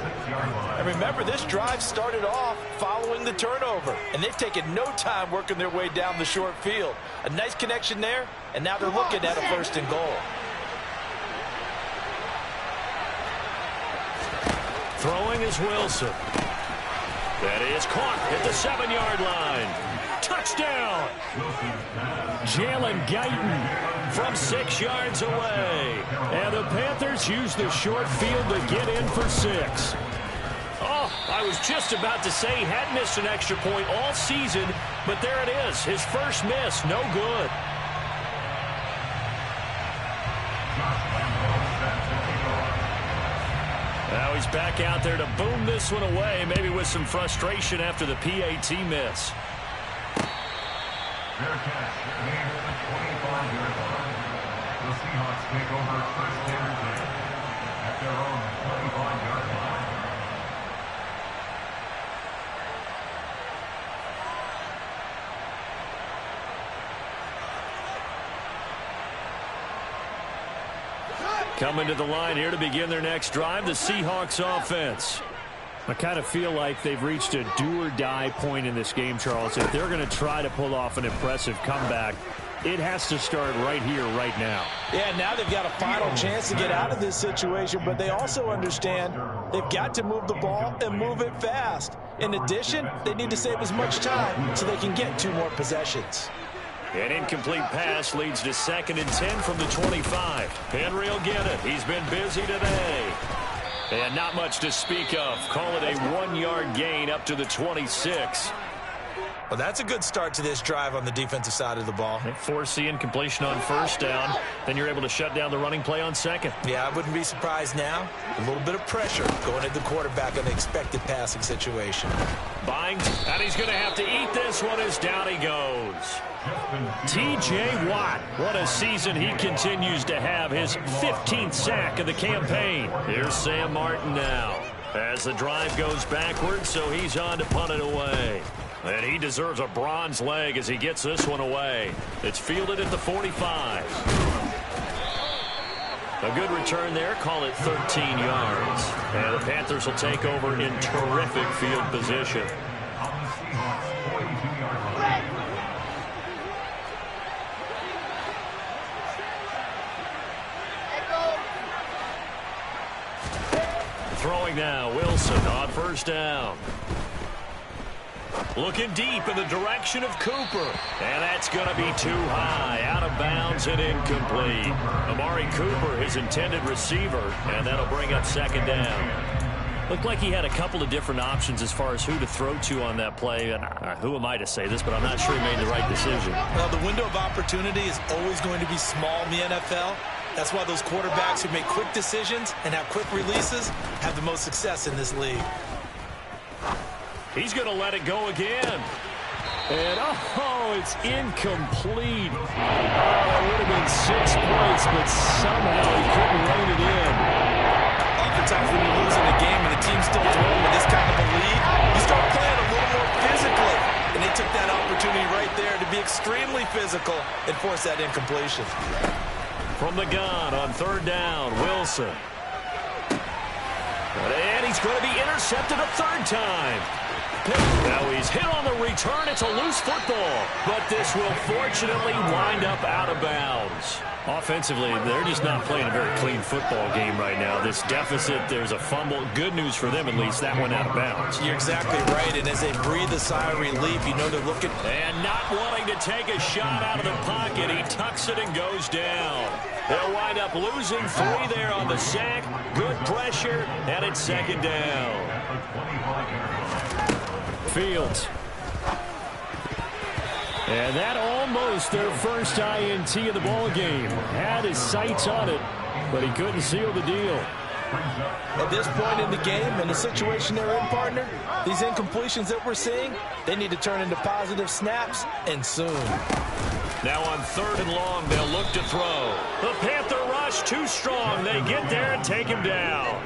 And remember, this drive started off following the turnover, and they've taken no time working their way down the short field. A nice connection there, and now they're looking at a 1st and goal. Throwing is Wilson. That is caught at the 7-yard line. Touchdown! Jalen Guyton from 6 yards away. And the Panthers use the short field to get in for 6. Oh, I was just about to say he hadn't missed an extra point all season, but there it is. His first miss, no good. back out there to boom this one away, maybe with some frustration after the PAT miss. Fair catch. Gain at the 25-yard line. The Seahawks take over first down at their own 25-yard line. Coming to the line here to begin their next drive, the Seahawks offense. I kind of feel like they've reached a do-or-die point in this game, Charles. If they're going to try to pull off an impressive comeback, it has to start right here, right now. Yeah, now they've got a final chance to get out of this situation, but they also understand they've got to move the ball and move it fast. In addition, they need to save as much time so they can get 2 more possessions. An incomplete pass leads to 2nd and 10 from the 25. Henry will get it. He's been busy today. And not much to speak of. Call it a 1-yard gain up to the 26. Well, that's a good start to this drive on the defensive side of the ball. Force the incompletion on first down. Then you're able to shut down the running play on 2nd. Yeah, I wouldn't be surprised now. A little bit of pressure going at the quarterback in the expected passing situation. Bind, and he's going to have to eat this one as down he goes. T.J. Watt. What a season he continues to have. His 15th sack of the campaign. Here's Sam Martin now. As the drive goes backwards, so he's on to punt it away. And he deserves a bronze leg as he gets this one away. It's fielded at the 45. A good return there. Call it 13 yards. And the Panthers will take over in terrific field position. Throwing now, Wilson on first down. Looking deep in the direction of Cooper. And that's going to be too high. Out of bounds and incomplete. Amari Cooper, his intended receiver. And that'll bring up 2nd down. Looked like he had a couple of different options as far as who to throw to on that play. And who am I to say this, but I'm not sure he made the right decision. Well, the window of opportunity is always going to be small in the NFL. That's why those quarterbacks who make quick decisions and have quick releases have the most success in this league. He's going to let it go again. And, it's incomplete. It would have been 6 points, but somehow he couldn't rein it in. Oftentimes when you lose in a game and the team's still throwing with this kind of a lead, you start playing a little more physically. And they took that opportunity right there to be extremely physical and force that incompletion. From the gun on 3rd down, Wilson. And he's going to be intercepted a 3rd time. Now he's hit on the return. It's a loose football. But this will fortunately wind up out of bounds. Offensively, they're just not playing a very clean football game right now. This deficit, there's a fumble. Good news for them, at least. That went out of bounds. You're exactly right. And as they breathe a sigh of relief, you know they're looking. And not wanting to take a shot out of the pocket, he tucks it and goes down. They'll wind up losing 3 there on the sack. Good pressure, and it's 2nd down. Fields. And that almost their first INT of the ball game. Had his sights on it, but he couldn't seal the deal. At this point in the game, in the situation they're in, partner, these incompletions that we're seeing, they need to turn into positive snaps, and soon. Now on 3rd and long, they'll look to throw. The Panther rush too strong. They get there and take him down.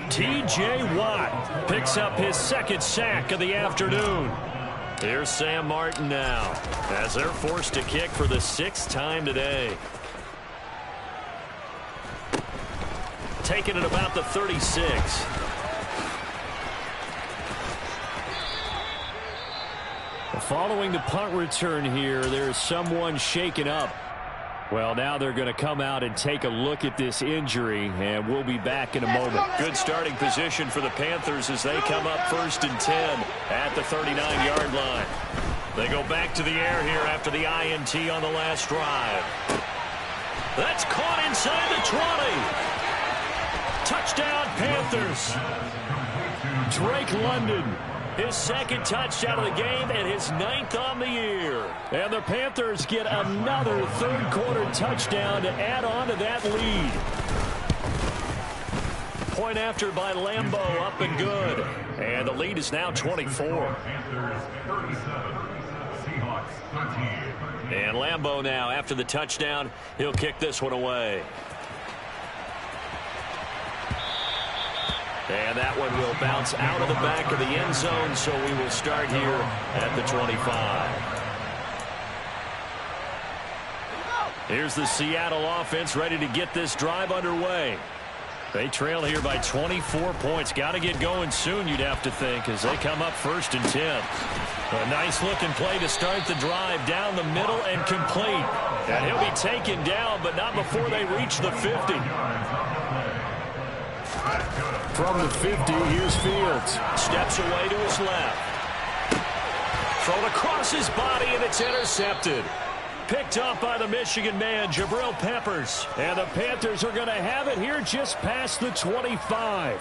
T.J. Watt picks up his 2nd sack of the afternoon. Here's Sam Martin now as they're forced to kick for the 6th time today. Taking it about the 36. Following the punt return here, there's someone shaken up. Well, now they're going to come out and take a look at this injury, and we'll be back in a moment. Good starting position for the Panthers as they come up 1st and 10 at the 39-yard line. They go back to the air here after the INT on the last drive. That's caught inside the 20. Touchdown, Panthers. Drake London. His 2nd touchdown of the game and his 9th on the year. And the Panthers get another 3rd quarter touchdown to add on to that lead. point after by Lambeau, up and good. And the lead is now 24. And Lambeau now, after the touchdown, he'll kick this one away. And that one will bounce out of the back of the end zone, so we will start here at the 25. Here's the Seattle offense ready to get this drive underway. They trail here by 24 points. Got to get going soon, you'd have to think, as they come up 1st and 10. A nice-looking play to start the drive down the middle and complete. And he'll be taken down, but not before they reach the 50. From the 50, here's Fields. Steps away to his left. Thrown across his body, and it's intercepted. Picked up by the Michigan man, Jabril Peppers. And the Panthers are going to have it here just past the 25.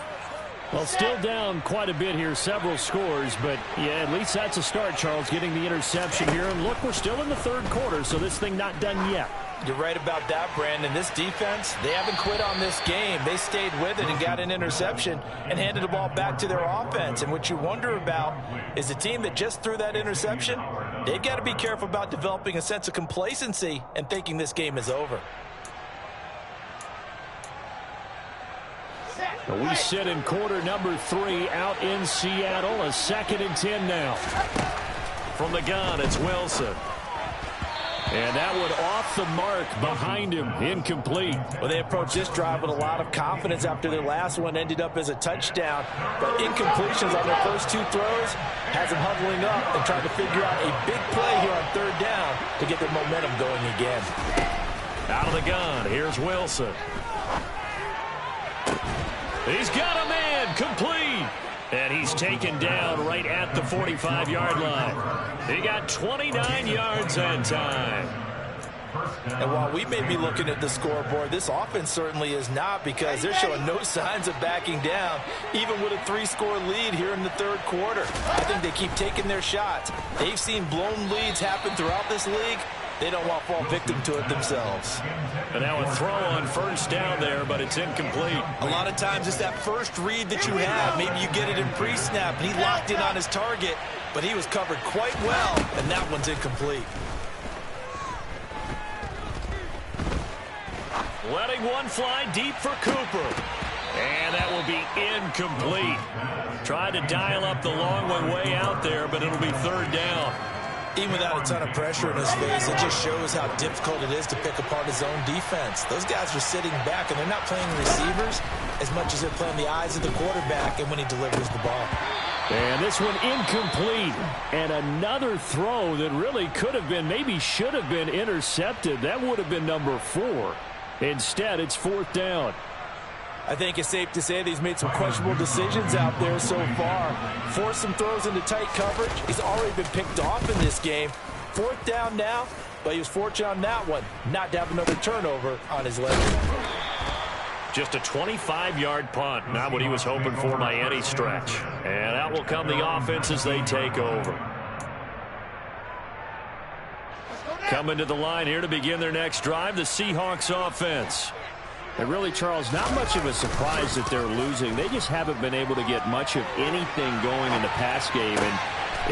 Well, still down quite a bit here, several scores. But, yeah, at least that's a start, Charles, getting the interception here. And, look, we're still in the 3rd quarter, so this thing not done yet. You're right about that, Brandon. This defense, they haven't quit on this game. They stayed with it and got an interception and handed the ball back to their offense. And what you wonder about is the team that just threw that interception, they've got to be careful about developing a sense of complacency and thinking this game is over. We sit in quarter number 3 out in Seattle. A 2nd and 10 now. From the gun, it's Wilson. And that one off the mark behind him, incomplete. Well, they approached this drive with a lot of confidence after their last one ended up as a touchdown. But incompletions on their first 2 throws has them huddling up and trying to figure out a big play here on 3rd down to get their momentum going again. Out of the gun, here's Wilson. He's got a man, complete. And he's taken down right at the 45-yard line. He got 29 yards that time. And while we may be looking at the scoreboard, this offense certainly is not, because they're showing no signs of backing down, even with a 3-score lead here in the 3rd quarter. I think they keep taking their shots. They've seen blown leads happen throughout this league. They don't want to fall victim to it themselves. And now a throw on 1st down there, but it's incomplete. A lot of times it's that first read that you have. Maybe you get it in pre-snap, and he locked in on his target, but he was covered quite well, and that one's incomplete. Letting one fly deep for Cooper. And that will be incomplete. Tried to dial up the long one way out there, but it'll be 3rd down. Even without a ton of pressure in his face, it just shows how difficult it is to pick apart his own defense. Those guys are sitting back, and they're not playing receivers as much as they're playing the eyes of the quarterback and when he delivers the ball. And this one incomplete. And another throw that really could have been, maybe should have been intercepted. That would have been number 4. Instead, it's 4th down. I think it's safe to say that he's made some questionable decisions out there so far. Forced some throws into tight coverage. He's already been picked off in this game. 4th down now, but he was fortunate on that one not to have another turnover on his leg. Just a 25-yard punt, not what he was hoping for by any stretch. And out will come the offense as they take over. Coming to the line here to begin their next drive, the Seahawks offense. And really, Charles, not much of a surprise that they're losing. They just haven't been able to get much of anything going in the pass game. And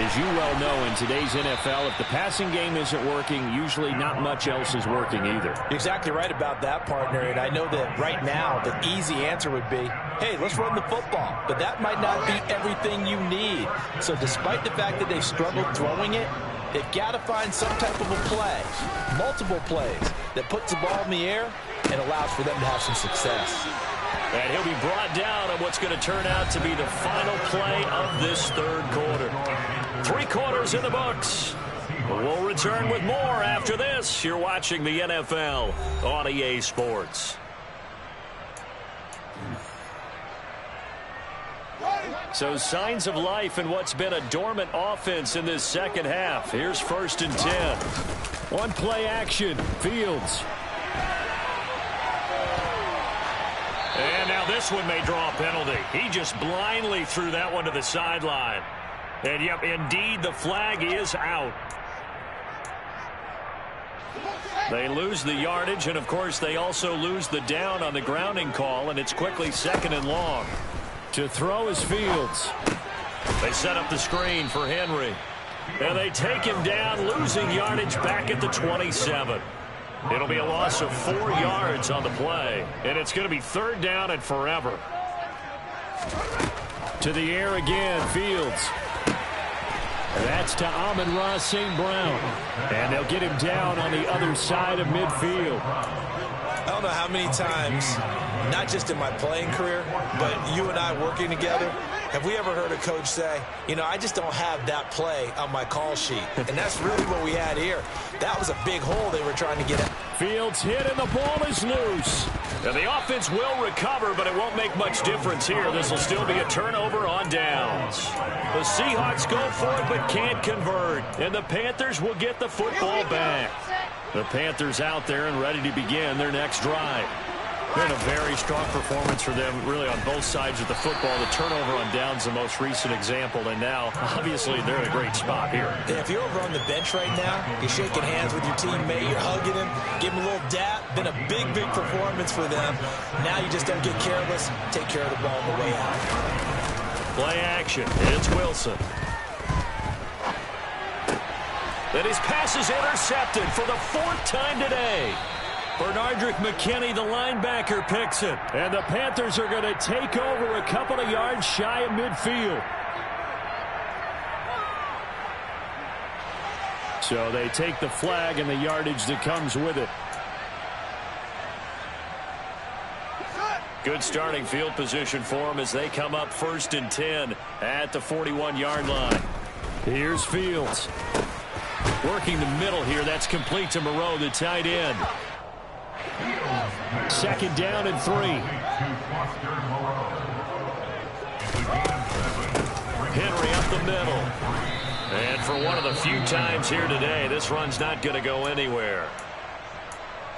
as you well know, in today's NFL, if the passing game isn't working, usually not much else is working either. You're exactly right about that, partner. And I know that right now the easy answer would be, hey, let's run the football. But that might not be everything you need. So despite the fact that they've struggled throwing it, they've got to find some type of a play, multiple plays, that puts the ball in the air and allows for them to have some success. And he'll be brought down on what's going to turn out to be the final play of this 3rd quarter. 3 quarters in the books. We'll return with more after this. You're watching the NFL on EA Sports. So signs of life in what's been a dormant offense in this 2nd half. Here's 1st and 10. One play action. Fields. And now this one may draw a penalty. He just blindly threw that one to the sideline. And, yep, indeed, the flag is out. They lose the yardage, and, of course, they also lose the down on the grounding call, and it's quickly 2nd and long. To throw is Fields. They set up the screen for Henry. And they take him down, losing yardage back at the 27. It'll be a loss of 4 yards on the play, and it's going to be 3rd down and forever. To the air again, Fields. That's to Amon-Ra St. Brown. And they'll get him down on the other side of midfield. I don't know how many times, not just in my playing career, but you and I working together, have we ever heard a coach say, you know, I just don't have that play on my call sheet. And that's really what we had here. That was a big hole they were trying to get at. Fields hit and the ball is loose. And the offense will recover, but it won't make much difference here. This will still be a turnover on downs. The Seahawks go for it but can't convert. And the Panthers will get the football back. The Panthers out there and ready to begin their next drive. Been a very strong performance for them, really, on both sides of the football. The turnover on downs, the most recent example, and now, obviously, they're in a great spot here. Yeah, if you're over on the bench right now, you're shaking hands with your teammate, you're hugging him, give him a little dap. Been a big, big performance for them. Now you just don't get careless. Take care of the ball on the way out. Play action. It's Wilson. And his pass is intercepted for the 4th time today. Bernardrick McKinney, the linebacker, picks it. And the Panthers are going to take over a couple of yards shy of midfield. So they take the flag and the yardage that comes with it. Good starting field position for them as they come up 1st and 10 at the 41-yard line. Here's Fields. Working the middle here. That's complete to Moreau, the tight end. 2nd down and 3. Henry up the middle. And for one of the few times here today, this run's not going to go anywhere.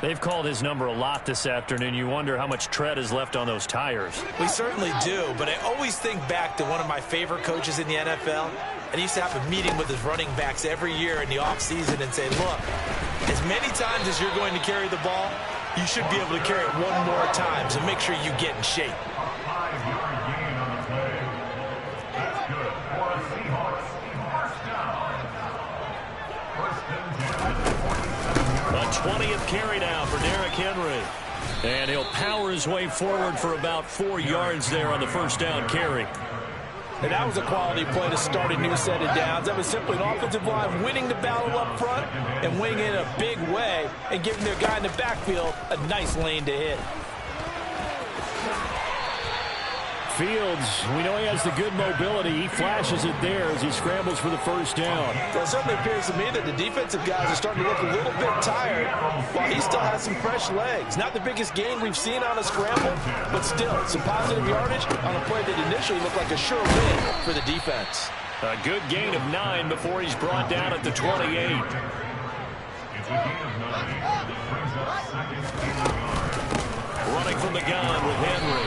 They've called his number a lot this afternoon. You wonder how much tread is left on those tires. We certainly do, but I always think back to one of my favorite coaches in the NFL. And he used to have a meeting with his running backs every year in the offseason and say, look, as many times as you're going to carry the ball, you should be able to carry it one more time, so make sure you get in shape. A 20th carry now for Derrick Henry. And he'll power his way forward for about 4 yards there on the 1st down carry. And that was a quality play to start a new set of downs. That was simply an offensive line winning the battle up front and winning it in a big way and giving their guy in the backfield a nice lane to hit. Fields, we know he has the good mobility. He flashes it there as he scrambles for the 1st down. Well, it certainly appears to me that the defensive guys are starting to look a little bit tired while he still has some fresh legs. Not the biggest gain we've seen on a scramble, but still some positive yardage on a play that initially looked like a sure win for the defense. A good gain of 9 before he's brought down at the 28. Running from the gun with Henry.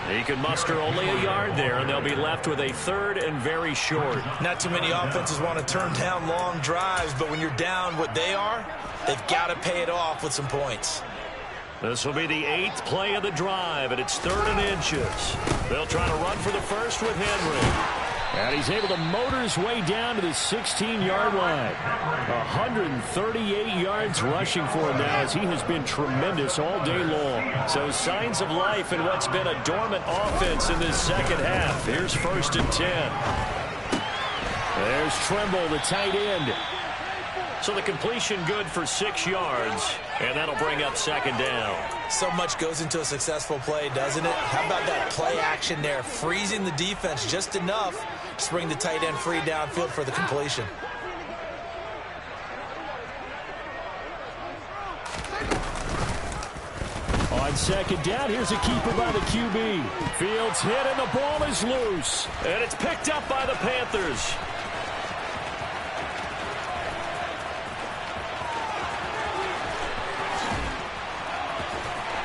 He can muster only a yard there, and they'll be left with a 3rd and very short. Not too many offenses want to turn down long drives, but when you're down what they are, they've got to pay it off with some points. This will be the 8th play of the drive, and it's 3rd and inches. They'll try to run for the 1st with Henry. And he's able to motor his way down to the 16-yard line. 138 yards rushing for him now as he has been tremendous all day long. So signs of life in what's been a dormant offense in this 2nd half. Here's 1st and 10. There's Tremble, the tight end. So the completion good for 6 yards, and that'll bring up 2nd down. So much goes into a successful play, doesn't it? How about that play action there, freezing the defense just enough to bring the tight end free downfield for the completion. On 2nd down, here's a keeper by the QB. Fields hit and the ball is loose. And it's picked up by the Panthers.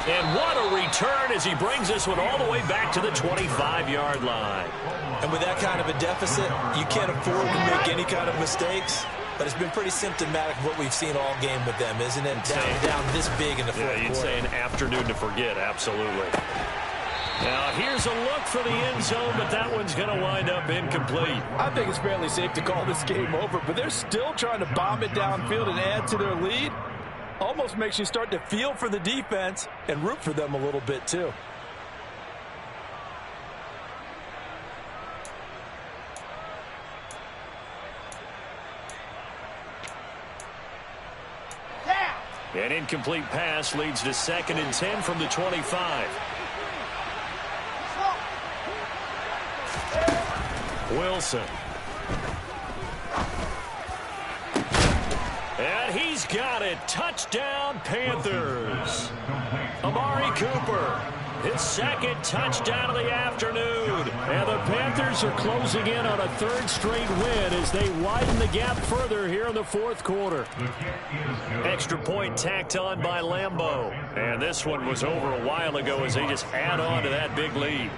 And what a return as he brings this one all the way back to the 25-yard line. And with that kind of a deficit, you can't afford to make any kind of mistakes. but it's been pretty symptomatic of what we've seen all game with them, isn't it? Down this big in the fourth quarter. You'd say an afternoon to forget, absolutely. Now, here's a look for the end zone, but that one's going to wind up incomplete. I think it's fairly safe to call this game over, but they're still trying to bomb it downfield and add to their lead. Almost makes you start to feel for the defense and root for them a little bit, too. An incomplete pass leads to 2nd and 10 from the 25. Wilson. And he's got it. Touchdown, Panthers. Amari Cooper, his 2nd touchdown of the afternoon. And the Panthers are closing in on a 3rd straight win as they widen the gap further here in the 4th quarter. Extra point tacked on by Lambeau. And this one was over a while ago as they just add on to that big lead.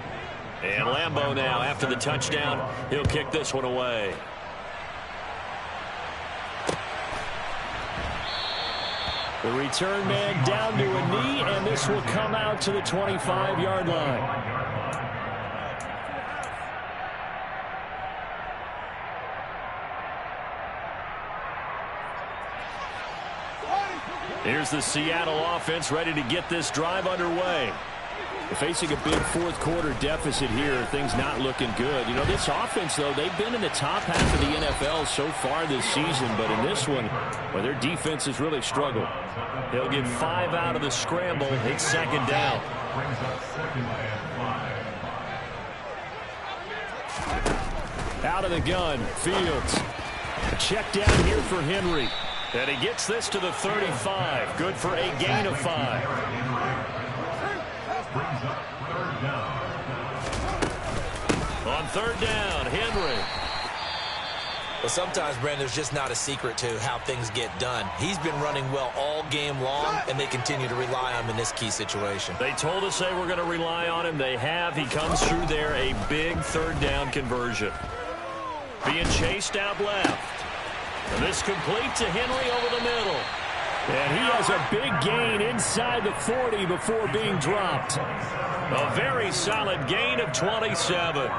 And Lambeau now, after the touchdown, he'll kick this one away. The return man down to a knee, and this will come out to the 25-yard line. Here's the Seattle offense ready to get this drive underway. They're facing a big 4th quarter deficit here. Things not looking good. You know, this offense, though, they've been in the top half of the NFL so far this season. But in this one, well, their defense has really struggled. They'll get 5 out of the scramble. It's 2nd down. Out of the gun, Fields. A check down here for Henry. And he gets this to the 35. Good for a gain of 5. On 3rd down, Henry. Well, sometimes, Brandon, there's just not a secret to how things get done. He's been running well all game long, and they continue to rely on him in this key situation. They told us they were going to rely on him. They have. He comes through there, a big 3rd down conversion. Being chased out left. And this complete to Henry over the middle. And he has a big gain inside the 40 before being dropped. A very solid gain of 27.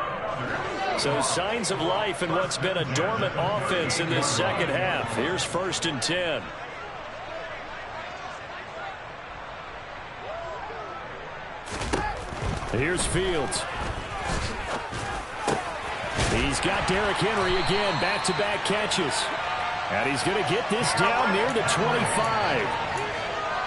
So signs of life in what's been a dormant offense in this 2nd half. Here's 1st and 10. Here's Fields. He's got Derrick Henry again, back-to-back catches. And he's going to get this down near the 25.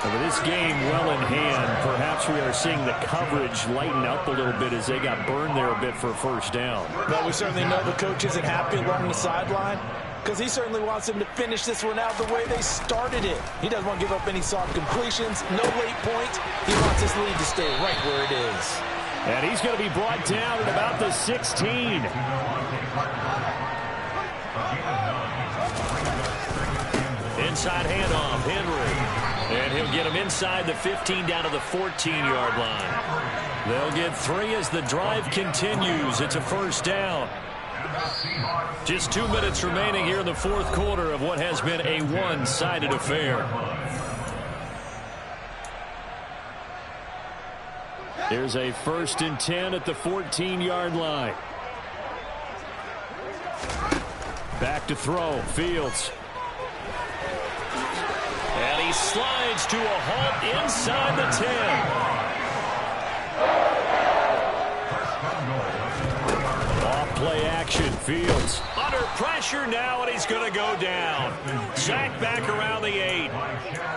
And with this game well in hand, perhaps we are seeing the coverage lighten up a little bit as they got burned there a bit for a 1st down. Well, we certainly know the coach isn't happy along the sideline because he certainly wants them to finish this one out the way they started it. He doesn't want to give up any soft completions, no late points. He wants his lead to stay right where it is. And he's going to be brought down at about the 16. Inside handoff, Henry. And he'll get him inside the 15 down to the 14-yard line. They'll get 3 as the drive continues. It's a 1st down. Just 2 minutes remaining here in the 4th quarter of what has been a one-sided affair. Here's a 1st and 10 at the 14-yard line. Back to throw, Fields. And he slides to a halt inside the 10. Off-play action, Fields. Under pressure now, and he's going to go down. Sacked back around the 8.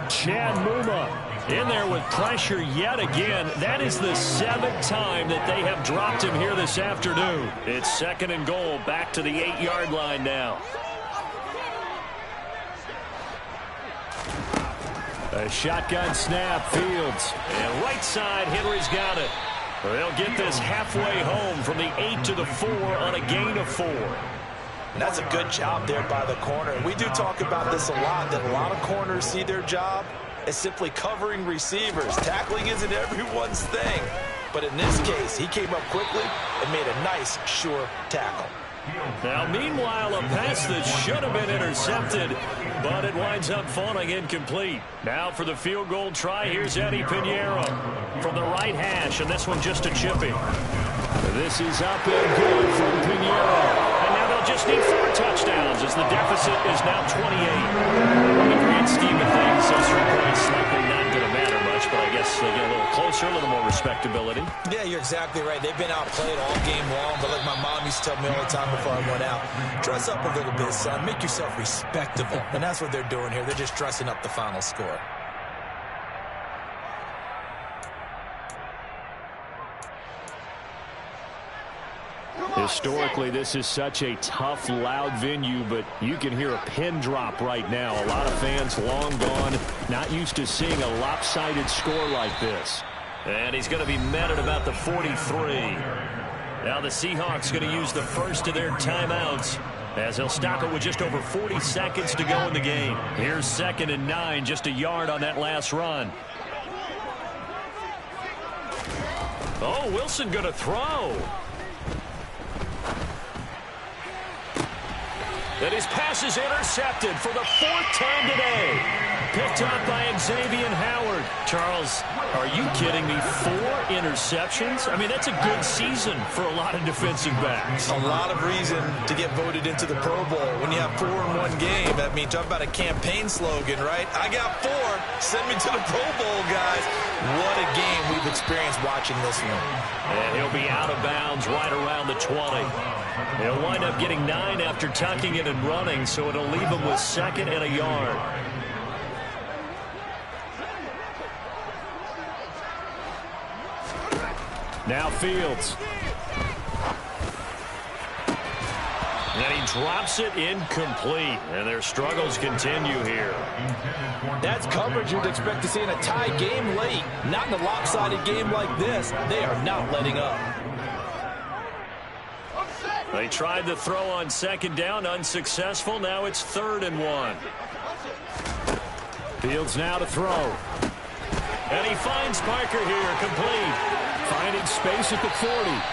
Chad Muma in there with pressure yet again. That is the 7th time that they have dropped him here this afternoon. It's 2nd and goal, back to the 8-yard line now. A shotgun snap, Fields. And right side, Henry's got it. They'll get this halfway home from the 8 to the 4 on a gain of 4. And that's a good job there by the corner. And we do talk about this a lot, that a lot of corners see their job as simply covering receivers. Tackling isn't everyone's thing. But in this case, he came up quickly and made a nice, sure tackle. Now, meanwhile, a pass that should have been intercepted, but it winds up falling incomplete. Now for the field goal try, here's Eddie Pinheiro from the right hash, and this one just a chippy. This is up and good from Pinheiro. And now they'll just need 4 touchdowns as the deficit is now 28. In the grand scheme of things, those 3 points likely not going to matter much, but I guess they get a little closer, a little more respectability. Yeah, you're exactly right. They've been outplayed all game long, but like my mom used to tell me all the time before I went out, dress up a little bit, son. Make yourself respectable. And that's what they're doing here. They're just dressing up the final score. Historically, this is such a tough, loud venue, but you can hear a pin drop right now. A lot of fans long gone, not used to seeing a lopsided score like this. And he's going to be met at about the 43. Now the Seahawks going to use the first of their timeouts as they'll stop it with just over 40 seconds to go in the game. Here's 2nd and 9, just a yard on that last run. Oh, Wilson going to throw. And his pass is intercepted for the 4th time today. Picked up by Xavier Howard. Charles, are you kidding me? 4 interceptions? I mean, that's a good season for a lot of defensive backs. A lot of reason to get voted into the Pro Bowl. When you have 4 in one game, I mean, talk about a campaign slogan, right? I got 4. Send me to the Pro Bowl, guys. What a game we've experienced watching this one. And he'll be out of bounds right around the 20. He'll wind up getting 9 after tucking it and running, so it'll leave him with 2nd and a yard. Now Fields. And he drops it incomplete. And their struggles continue here. That's coverage you'd expect to see in a tie game late. Not in a lopsided game like this. They are not letting up. They tried to throw on 2nd down, unsuccessful. Now it's 3rd and 1. Fields now to throw. And he finds Parker here, complete. Finding space at the 40.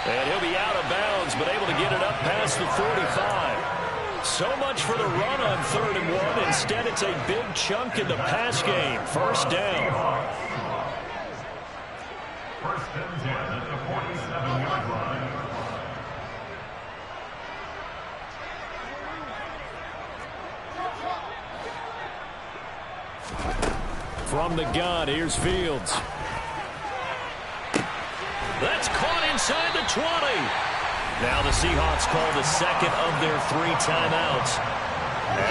And he'll be out of bounds, but able to get it up past the 45. So much for the run on 3rd and 1. Instead, it's a big chunk in the pass game. 1st down. 1st and 10 at the 47-yard line. From the gun, here's Fields. That's caught inside the 20. Now the Seahawks call the 2nd of their 3 timeouts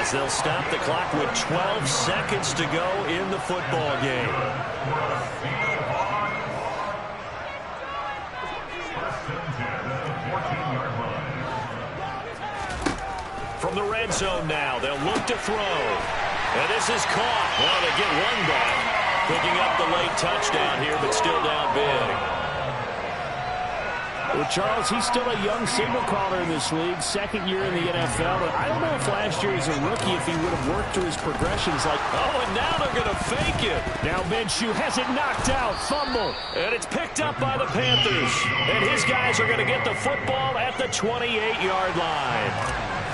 as they'll stop the clock with 12 seconds to go in the football game. From the red zone now, they'll look to throw. And this is caught. Well, they get one back. Picking up the late touchdown here, but still down big. Well, Charles, he's still a young signal caller in this league, 2nd year in the NFL. But I don't know if last year as a rookie, if he would have worked through his progressions like... Oh, and now they're going to fake it. Now Minshew has it knocked out. Fumble. And it's picked up by the Panthers. And his guys are going to get the football at the 28-yard line.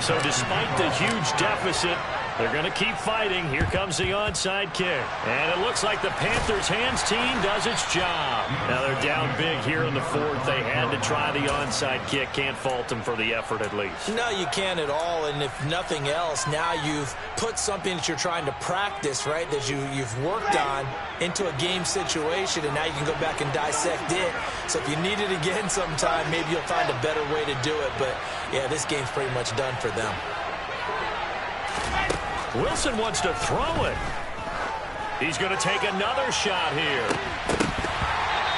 So despite the huge deficit, they're going to keep fighting. Here comes the onside kick. And it looks like the Panthers' hands team does its job. Now they're down big here in the 4th. They had to try the onside kick. Can't fault them for the effort at least. No, you can't at all. And if nothing else, now you've put something that you're trying to practice, right, that you've worked on into a game situation, and now you can go back and dissect it. So if you need it again sometime, maybe you'll find a better way to do it. But, yeah, this game's pretty much done for them. Wilson wants to throw it. He's going to take another shot here.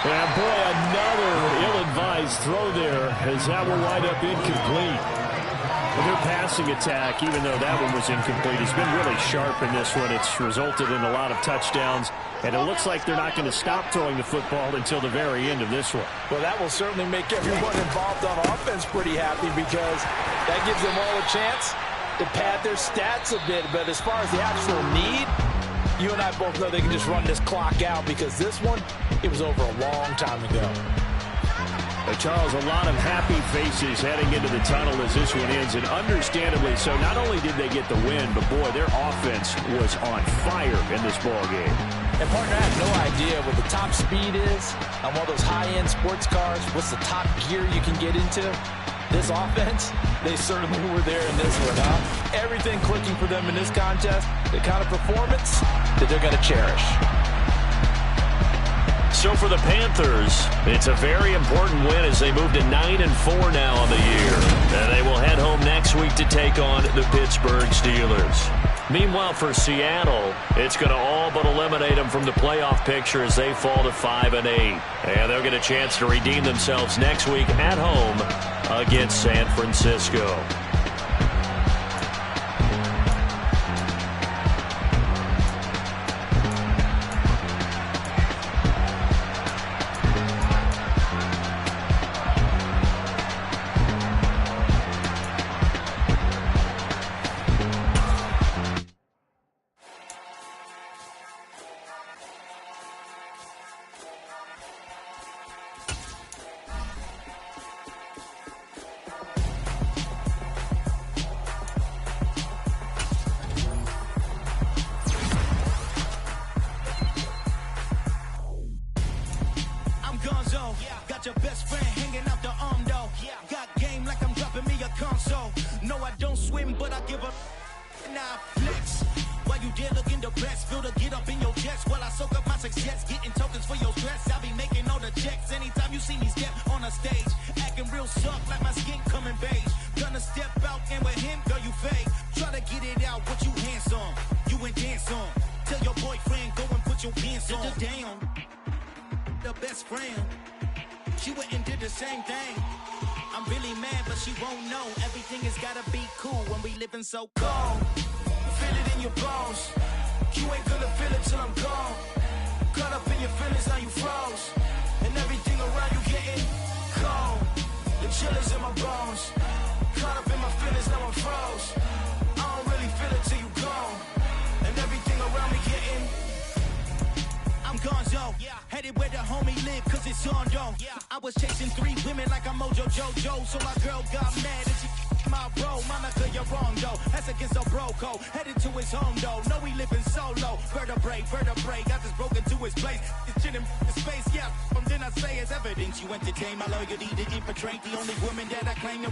And boy, another ill-advised throw there as that will wind up incomplete. And their passing attack, even though that one was incomplete, has been really sharp in this one. It's resulted in a lot of touchdowns, and it looks like they're not going to stop throwing the football until the very end of this one. Well, that will certainly make everyone involved on offense pretty happy because that gives them all a chance to pad their stats a bit. But as far as the actual need, you and I both know they can just run this clock out because this one, it was over a long time ago. Charles, a lot of happy faces heading into the tunnel as this one ends, and understandably so. Not only did they get the win, but, boy, their offense was on fire in this ball game. And, partner, I have no idea what the top speed is on one of those high-end sports cars. What's the top gear you can get into? This offense, they certainly were there in this one, huh? Everything clicking for them in this contest, the kind of performance that they're going to cherish. So for the Panthers, it's a very important win as they move to 9-4 now on the year. And they will head home next week to take on the Pittsburgh Steelers. Meanwhile, for Seattle, it's going to all but eliminate them from the playoff picture as they fall to 5-8. And they'll get a chance to redeem themselves next week at home against San Francisco. Got your best friend hanging out the arm though. Got game like I'm dropping me a console. No, I don't swim, but I give up. Nah, flex. While you there looking the best, feel the get up in your chest while I soak up my success, getting tokens for your stress. I be making all the checks anytime you see me step on a stage, acting real soft like my skin coming beige. Gonna step out and with him, girl, you fake. Try to get it out, what you hands on, you and dance on. Tell your boyfriend go and put your pants on. Down, the best friend. She went and did the same thing. I'm really mad, but she won't know. Everything has gotta be cool when we living so cold. Feel it in your bones. You ain't gonna feel it till I'm gone. Caught up in your feelings, now you froze. And everything around you getting cold. The chill is in my bones. Caught up in my feelings, now I'm froze. I don't really feel it till you gone. And everything around me getting I'm gonzo, headed where the homie live, cause it's on though. I was chasing 3 women like I'm Mojo Jojo, so my girl got mad and she my bro. Monica, you're wrong though, that's against a bro code. Headed to his home though, no we living solo. Vertebrae, I just broke into his place. It's chin in his face, yeah, from then I say it's evidence. You entertain my loyalty to infiltrate the only woman that I claim to